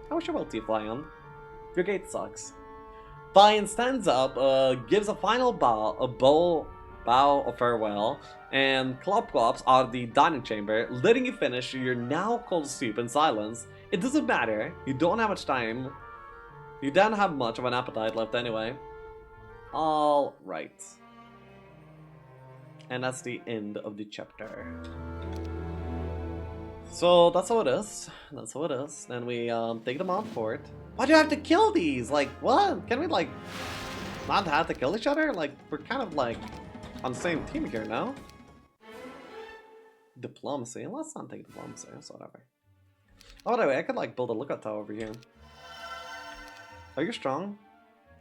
I wish you well, Tieflion. Your gate sucks. Fine stands up, gives a final bow of farewell, and clops out of the dining chamber, letting you finish your now cold soup in silence. It doesn't matter, you don't have much time. You don't have much of an appetite left anyway. Alright. And that's the end of the chapter. So that's how it is. That's how it is. Then we take them on for it. Why do you have to kill these? Like, what? Can we like not have to kill each other? Like, we're kind of like on the same team here now. Diplomacy. Let's not take diplomacy. That's whatever. Oh, by the way, I could like build a lookout tower over here. Are you strong?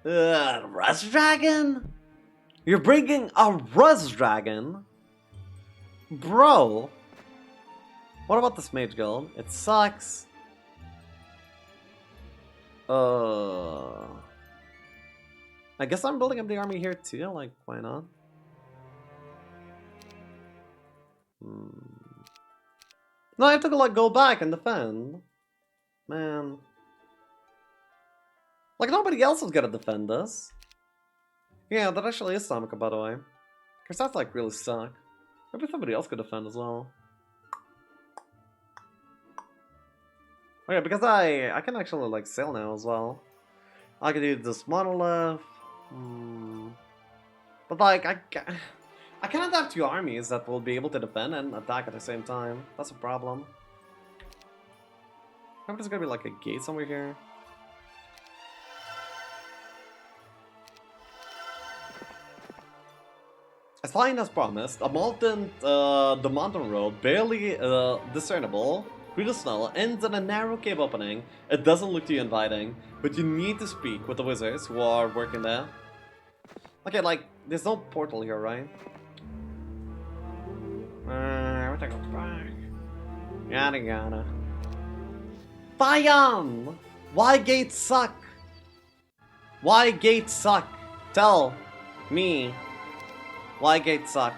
Rust Dragon? You're bringing a Rust Dragon? Bro. What about this Mage Guild? It sucks. I guess I'm building up the army here too, like, why not? No, I have to like go back and defend. Man. Like, nobody else is gonna defend us. Yeah, that actually is Samika, by the way. Because that's like really suck. Maybe somebody else could defend as well. Okay, because I can actually like sail now as well. I can do this monolith. But like, I cannot have two armies that will be able to defend and attack at the same time. That's a problem. Maybe there's gonna be like a gate somewhere here. As fine as promised, the mountain road, barely discernible through the snow, ends in a narrow cave opening. It doesn't look too inviting, but you need to speak with the wizards who are working there. Okay, like, there's no portal here, right? We'll take a back. Yada yada. Bayan! Why gates suck? Why gates suck? Tell me. Why gates suck?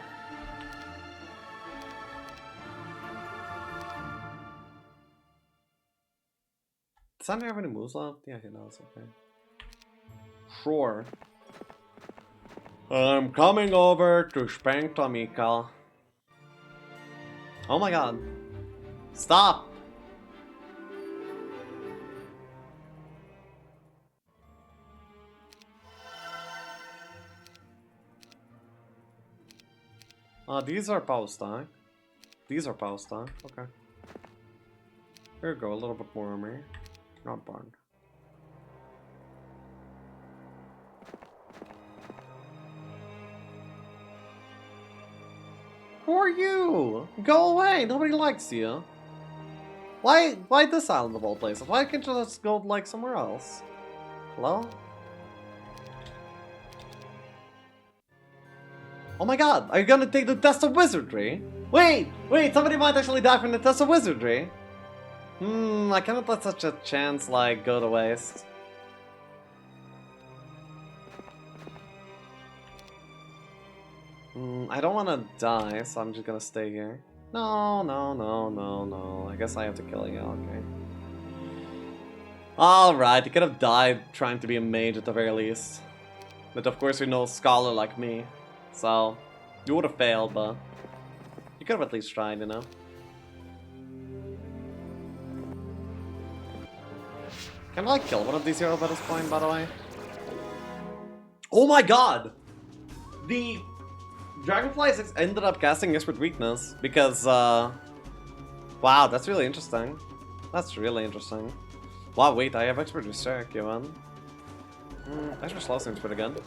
Does Sander have any moves left? Yeah, he does, okay. Sure. I'm coming over to spank Tamika. Oh my god. Stop! These are post, huh? These are post, huh? Okay. Here we go, a little bit more armor. Not burned. Who are you? Go away, nobody likes you. Why this island of all places? Why can't you just go like somewhere else? Hello? Oh my god, are you gonna take the test of wizardry? Wait, somebody might actually die from the test of wizardry. I cannot let such a chance, like, go to waste. I don't wanna die, so I'm just gonna stay here. No. I guess I have to kill you, okay. Alright, you could have died trying to be a mage at the very least. But of course you're no scholar like me. So, you would have failed, but you could have at least tried, you know? Can I like kill one of these heroes at this point, by the way? Oh my god! The Dragonflies ended up casting Expert Weakness because, wow, that's really interesting. That's really interesting. Wow, wait, I have Expert Berserk, even. Expert Slow seems pretty good.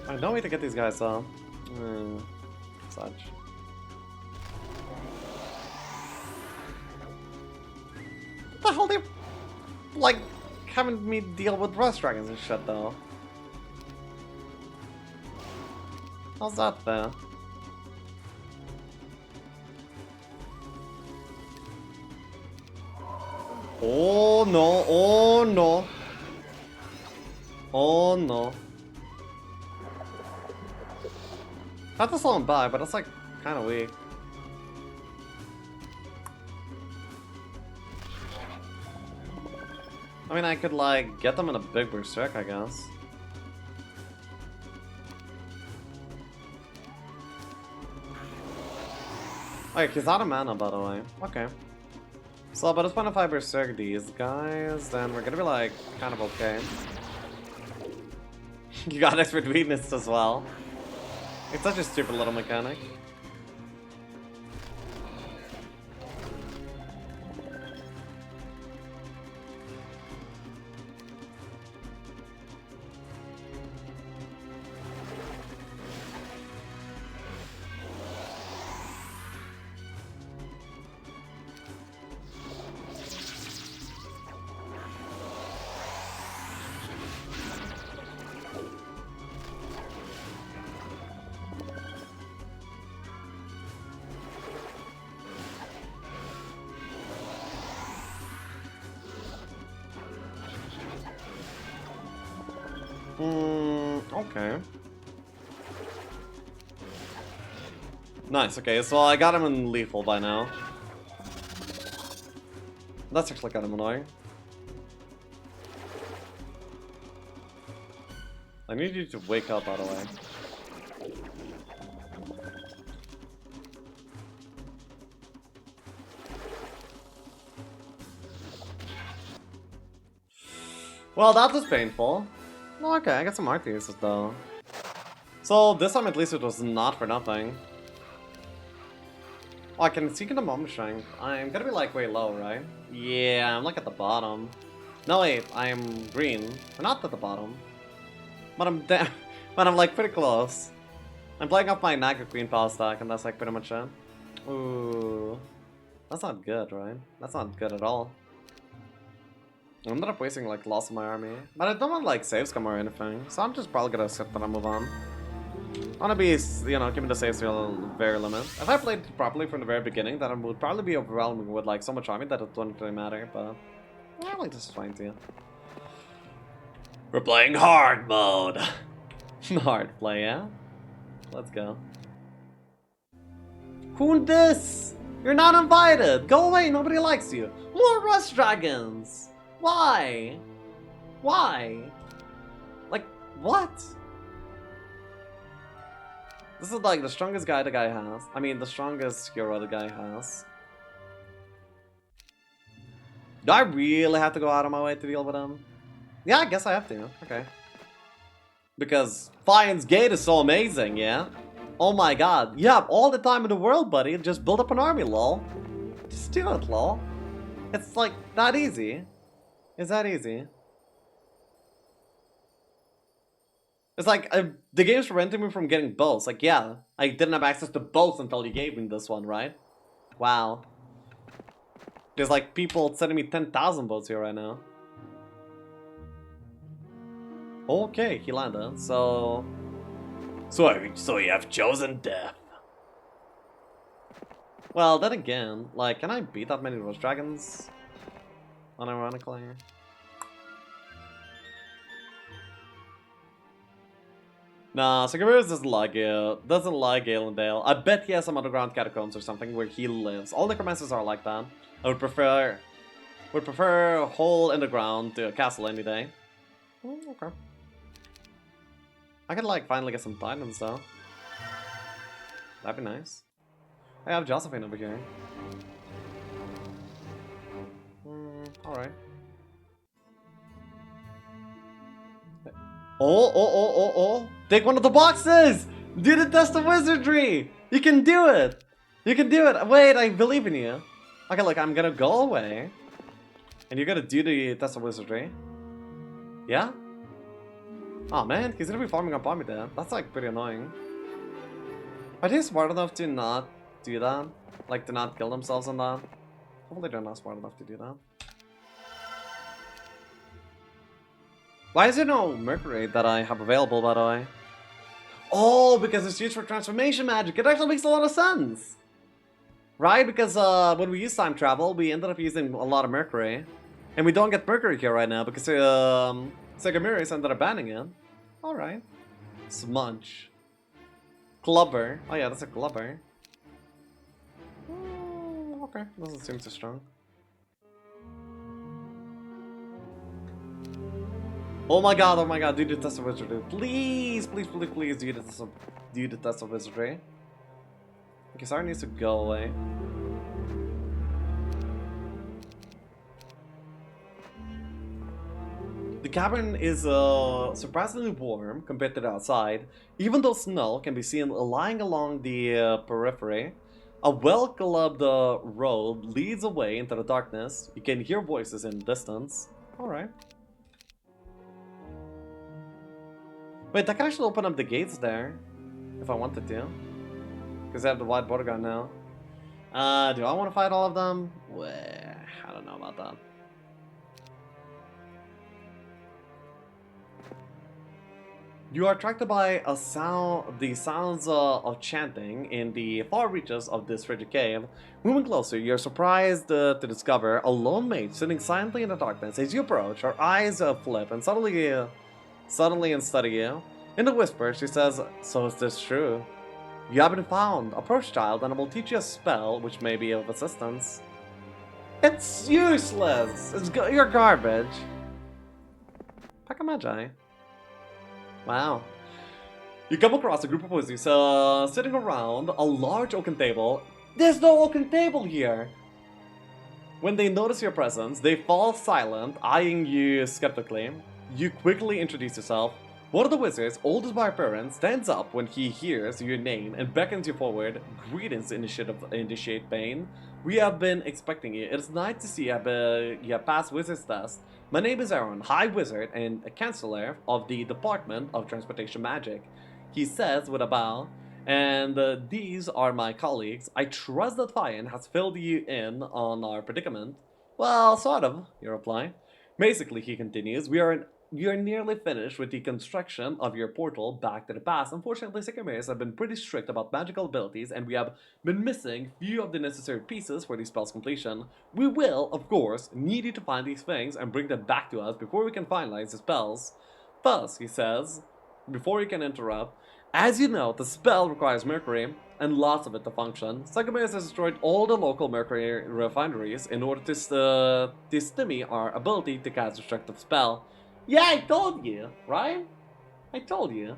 Alright, no way to get these guys, though. Such. What the hell they like having me deal with rust dragons and shit though? How's that fair? Oh no, oh no. Oh no. I have to slow him by, but it's like kinda weak. I mean, I could, like, get them in a big berserk, I guess. Okay, he's out of mana, by the way. Okay. So, but it's point if I berserk these guys, then we're gonna be, like, kind of okay. You got expert weakness as well. It's such a stupid little mechanic. Okay. Nice, okay, so I got him in lethal by now. That's actually kind of annoying. I need you to wake up, by the way. Well, that was painful. Oh, okay, I got some art pieces though. So this time at least it was not for nothing. Oh, I can seek into moment strength. I'm gonna be like way low, right? Yeah, I'm like at the bottom. No wait, I'm green. We're not at the bottom. But I'm but I'm like pretty close. I'm playing off my Naga Queen power stack and that's like pretty much it. Ooh. That's not good, right? That's not good at all. I ended up wasting like lots of my army. But I don't want like save scum or anything, so I'm just probably gonna accept that I move on. I wanna be, you know, keeping the saves to a very limit. If I played it properly from the very beginning, then it would probably be overwhelming with like so much army that it wouldn't really matter, but I like this is fine too. We're playing hard mode! Hard play, yeah? Let's go. Who this? You're not invited! Go away, nobody likes you! More rust dragons! Why? Why? Like, what? This is like the strongest guy the guy has. I mean, the strongest hero the guy has. Do I really have to go out of my way to deal with him? Yeah, I guess I have to. Okay. Because Fiend's Gate is so amazing, yeah? Oh my god. You have all the time in the world, buddy. Just build up an army, lol. Just do it, lol. It's like that easy. It's that easy. It's like the game's preventing me from getting bows. Like, yeah, I didn't have access to bows until you gave me this one, right? Wow. There's like people sending me 10,000 bows here right now. Okay, he landed. So you have chosen death. Well, then again, like, can I beat that many of those dragons? Unironically. Nah, Sagamirus doesn't like it. Doesn't like Galendale. I bet he has some underground catacombs or something where he lives. All necromancers are like that. I would prefer a hole in the ground to a castle any day. Oh, okay. I could like finally get some titans though. That'd be nice. I have Josephine over here. Alright. Oh! Take one of the boxes! Do the test of wizardry! You can do it! You can do it! Wait, I believe in you. Okay, look, I'm gonna go away. And you're gonna do the test of wizardry. Yeah? Oh man, he's gonna be farming up on me there. That's like pretty annoying. Are they smart enough to not do that? Like to not kill themselves on that? Hopefully they're not smart enough to do that. Why is there no Mercury that I have available, by the way? Oh, because it's used for transformation magic. It actually makes a lot of sense. Right? Because when we use time travel, we ended up using a lot of Mercury. And we don't get Mercury here right now because Sagamirus ended up banning it. Alright. Smudge. Clubber. Oh yeah, that's a clubber. Okay, doesn't seem too strong. Oh my god, do the test of wizardry. Please do the test of wizardry. Okay, Sarah needs to go away. The cavern is surprisingly warm compared to the outside, even though snow can be seen lying along the periphery. A well-clubbed road leads away into the darkness. You can hear voices in the distance. Alright. Wait, I can actually open up the gates there, if I wanted to. Because I have the wide border guard now. Do I want to fight all of them? Well, I don't know about that. You are attracted by the sounds of chanting in the far reaches of this frigid cave. Moving closer, you're surprised to discover a lone mage sitting silently in the darkness. As you approach, her eyes flip and suddenly study you. In a whisper, she says, "So is this true? You have been found. Approach, child, and I will teach you a spell which may be of assistance." It's useless! You're garbage. Pack a Magi. Wow. You come across a group of wizards sitting around a large oaken table. There's no oaken table here! When they notice your presence, they fall silent, eyeing you skeptically. You quickly introduce yourself. One of the wizards, oldest by appearance, stands up when he hears your name and beckons you forward. "Greetings, Initiate Bane. We have been expecting you. It is nice to see you have passed Wizard's test. My name is Aaron, High Wizard and a Chancellor of the Department of Transportation Magic," he says with a bow. "And these are my colleagues. I trust that Fian has filled you in on our predicament." "Well, sort of," you reply. "Basically," he continues, we are nearly finished with the construction of your portal back to the past. Unfortunately, Sycamores have been pretty strict about magical abilities, and we have been missing few of the necessary pieces for the spell's completion. We will, of course, need you to find these things and bring them back to us before we can finalize the spells. Thus," he says, before he can interrupt, "as you know, the spell requires mercury, and lots of it to function. Sycamores has destroyed all the local mercury refineries in order to stymie our ability to cast a destructive spell. Yeah, I told you, right? I told you.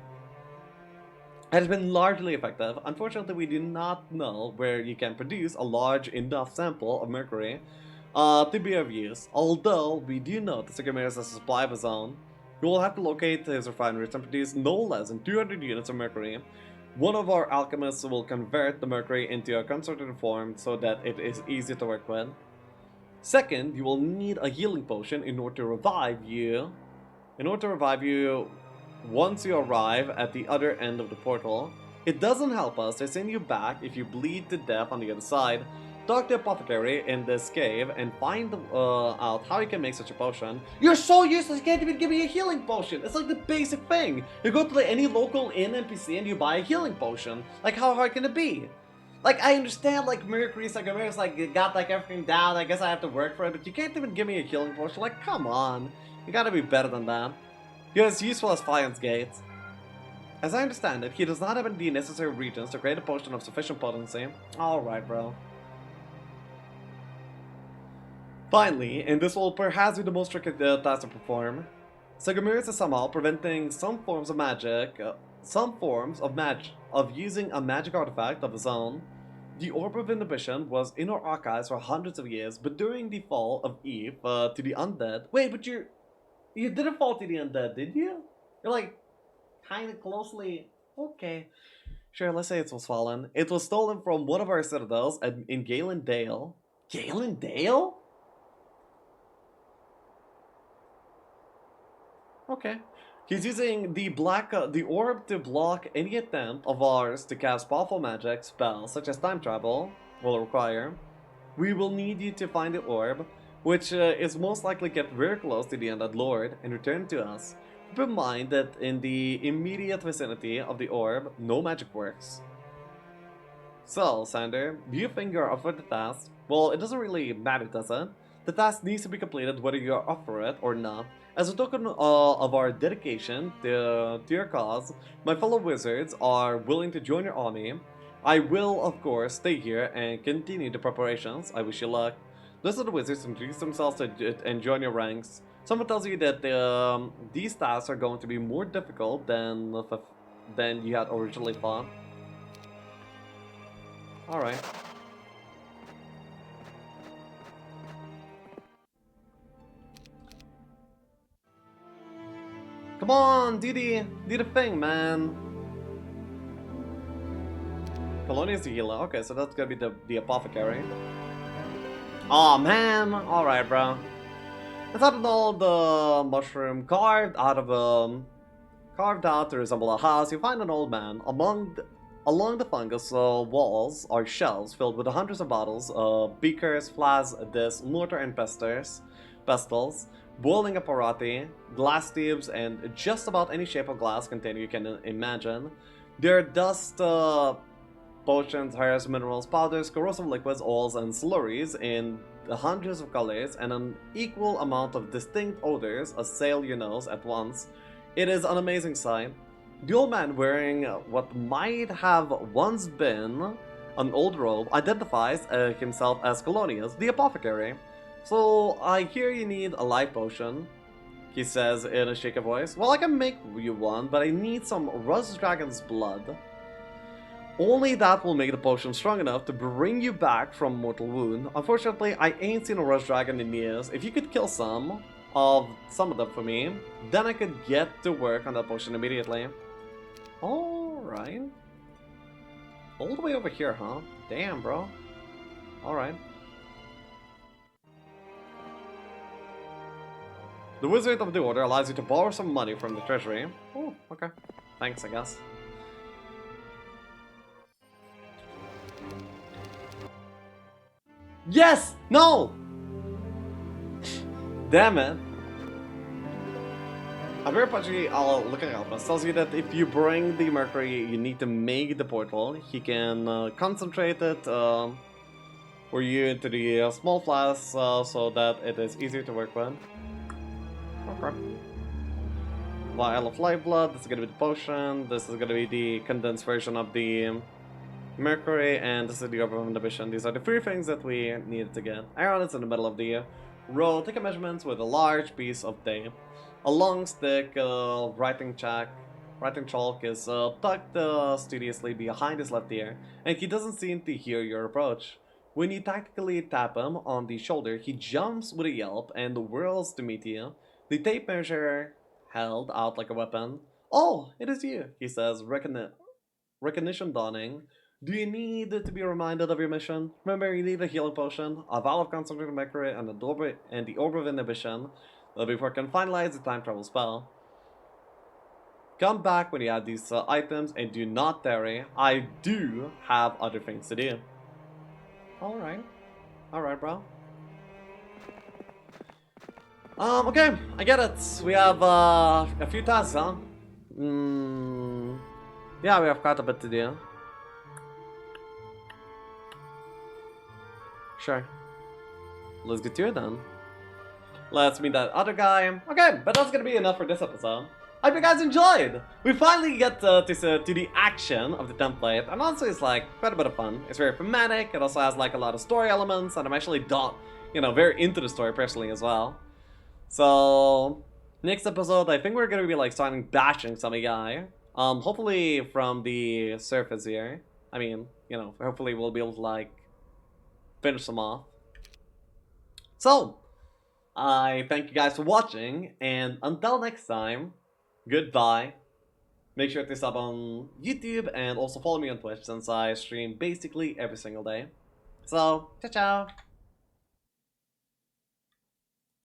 It has been largely effective. Unfortunately, we do not know where you can produce a large enough sample of mercury to be of use. Although we do know that Sigurmir has a supply of his own, we will have to locate his refineries and produce no less than 200 units of mercury. One of our alchemists will convert the mercury into a concentrated form so that it is easy to work with. Second, you will need a healing potion in order to revive you. In order to revive you once you arrive at the other end of the portal. It doesn't help us to send you back if you bleed to death on the other side. Talk to the apothecary in this cave and find out how you can make such a potion. You're so useless, you can't even give me a healing potion. It's like the basic thing. You go to any local inn NPC and you buy a healing potion. Like, how hard can it be? Like, I understand, like, Mercury's like, got, like, everything down. I guess I have to work for it, but you can't even give me a healing potion. Like, come on. You gotta be better than that. You're as useful as Fian's Gate. As I understand it, he does not have the necessary regions to create a potion of sufficient potency. Alright, bro. Finally, and this will perhaps be the most tricky task to perform, Sigurmir is somehow preventing some forms of magic, of using a magic artifact of his own. The Orb of Inhibition was in our archives for hundreds of years, but during the fall of Eve to the undead. Wait, but you didn't fall to the undead, did you? You're like kind of closely. Okay, sure. Let's say it was fallen. It was stolen from one of our citadels in Galen Dale. Galen Dale? Okay. He's using the orb to block any attempt of ours to cast powerful magic spells, such as time travel, will require. We will need you to find the orb, which is most likely get very close to the Undead Lord, and return to us. Keep in mind that in the immediate vicinity of the orb, no magic works. So, Sander, do you think you're up for the task? Well, it doesn't really matter, does it? The task needs to be completed whether you're up for it or not. As a token of our dedication to your cause, my fellow wizards are willing to join your army. I will, of course, stay here and continue the preparations. I wish you luck. Those are the wizards introduce themselves and join your ranks. Someone tells you that these tasks are going to be more difficult than you had originally thought. Alright. Come on, do the thing, man. Colonia is the healer. Okay, so that's gonna be the apothecary. Aw, man. Alright, bro. I thought an old mushroom carved out to resemble a house. You find an old man. Along the fungus walls are shelves filled with hundreds of bottles, beakers, flasks, discs, mortar and pestles, boiling apparati, glass tubes, and just about any shape of glass container you can imagine. There are dust, potions, hairs, minerals, powders, corrosive liquids, oils, and slurries in the hundreds of colors, and an equal amount of distinct odors assail your nose at once. It is an amazing sight. The old man, wearing what might have once been an old robe, identifies himself as Colonius, the apothecary. So, I hear you need a life potion, he says in a shaky voice. Well, I can make you one, but I need some rust dragon's blood. Only that will make the potion strong enough to bring you back from mortal wound. Unfortunately, I ain't seen a rust dragon in years. If you could kill some of them for me, then I could get to work on that potion immediately. Alright. All the way over here, huh? Damn, bro. Alright. The Wizard of the Order allows you to borrow some money from the treasury. Oh, okay. Thanks, I guess. Yes! No! Damn it. A very punchy looking alchemist tells you that if you bring the mercury you need to make the portal, he can concentrate it for you into the small flasks so that it is easier to work with. Okay. Vial of life blood, this is gonna be the potion, this is gonna be the condensed version of the mercury, and this is the orb of inhibition. These are the three things that we needed to get. Iron is in the middle of the row. Take a measurements with a large piece of tape. A long stick, writing chalk is tucked studiously behind his left ear, and he doesn't seem to hear your approach. When you tactically tap him on the shoulder, he jumps with a yelp and whirls to meet you. The tape measure held out like a weapon. "Oh, it is you," he says, recognition dawning. "Do you need to be reminded of your mission? Remember, you need a healing potion, a vial of concentrated mercury, and the orb of inhibition before you can finalize the time travel spell. Come back when you have these items and do not tarry. I do have other things to do." Alright. Alright, bro. Okay, I get it. We have a few tasks, huh? Yeah, we have quite a bit to do. Sure. Let's get to it then. Let's meet that other guy. Okay, but that's gonna be enough for this episode. I hope you guys enjoyed! We finally get to the action of the template, and honestly it's like quite a bit of fun. It's very thematic, it also has like a lot of story elements, and I'm actually very into the story personally as well. So, next episode I think we're gonna be like starting bashing some guy. Hopefully from the surface here. I mean, hopefully we'll be able to like finish them off. So, I thank you guys for watching, and until next time, goodbye. Make sure to sub on YouTube and also follow me on Twitch since I stream basically every single day. So, ciao ciao!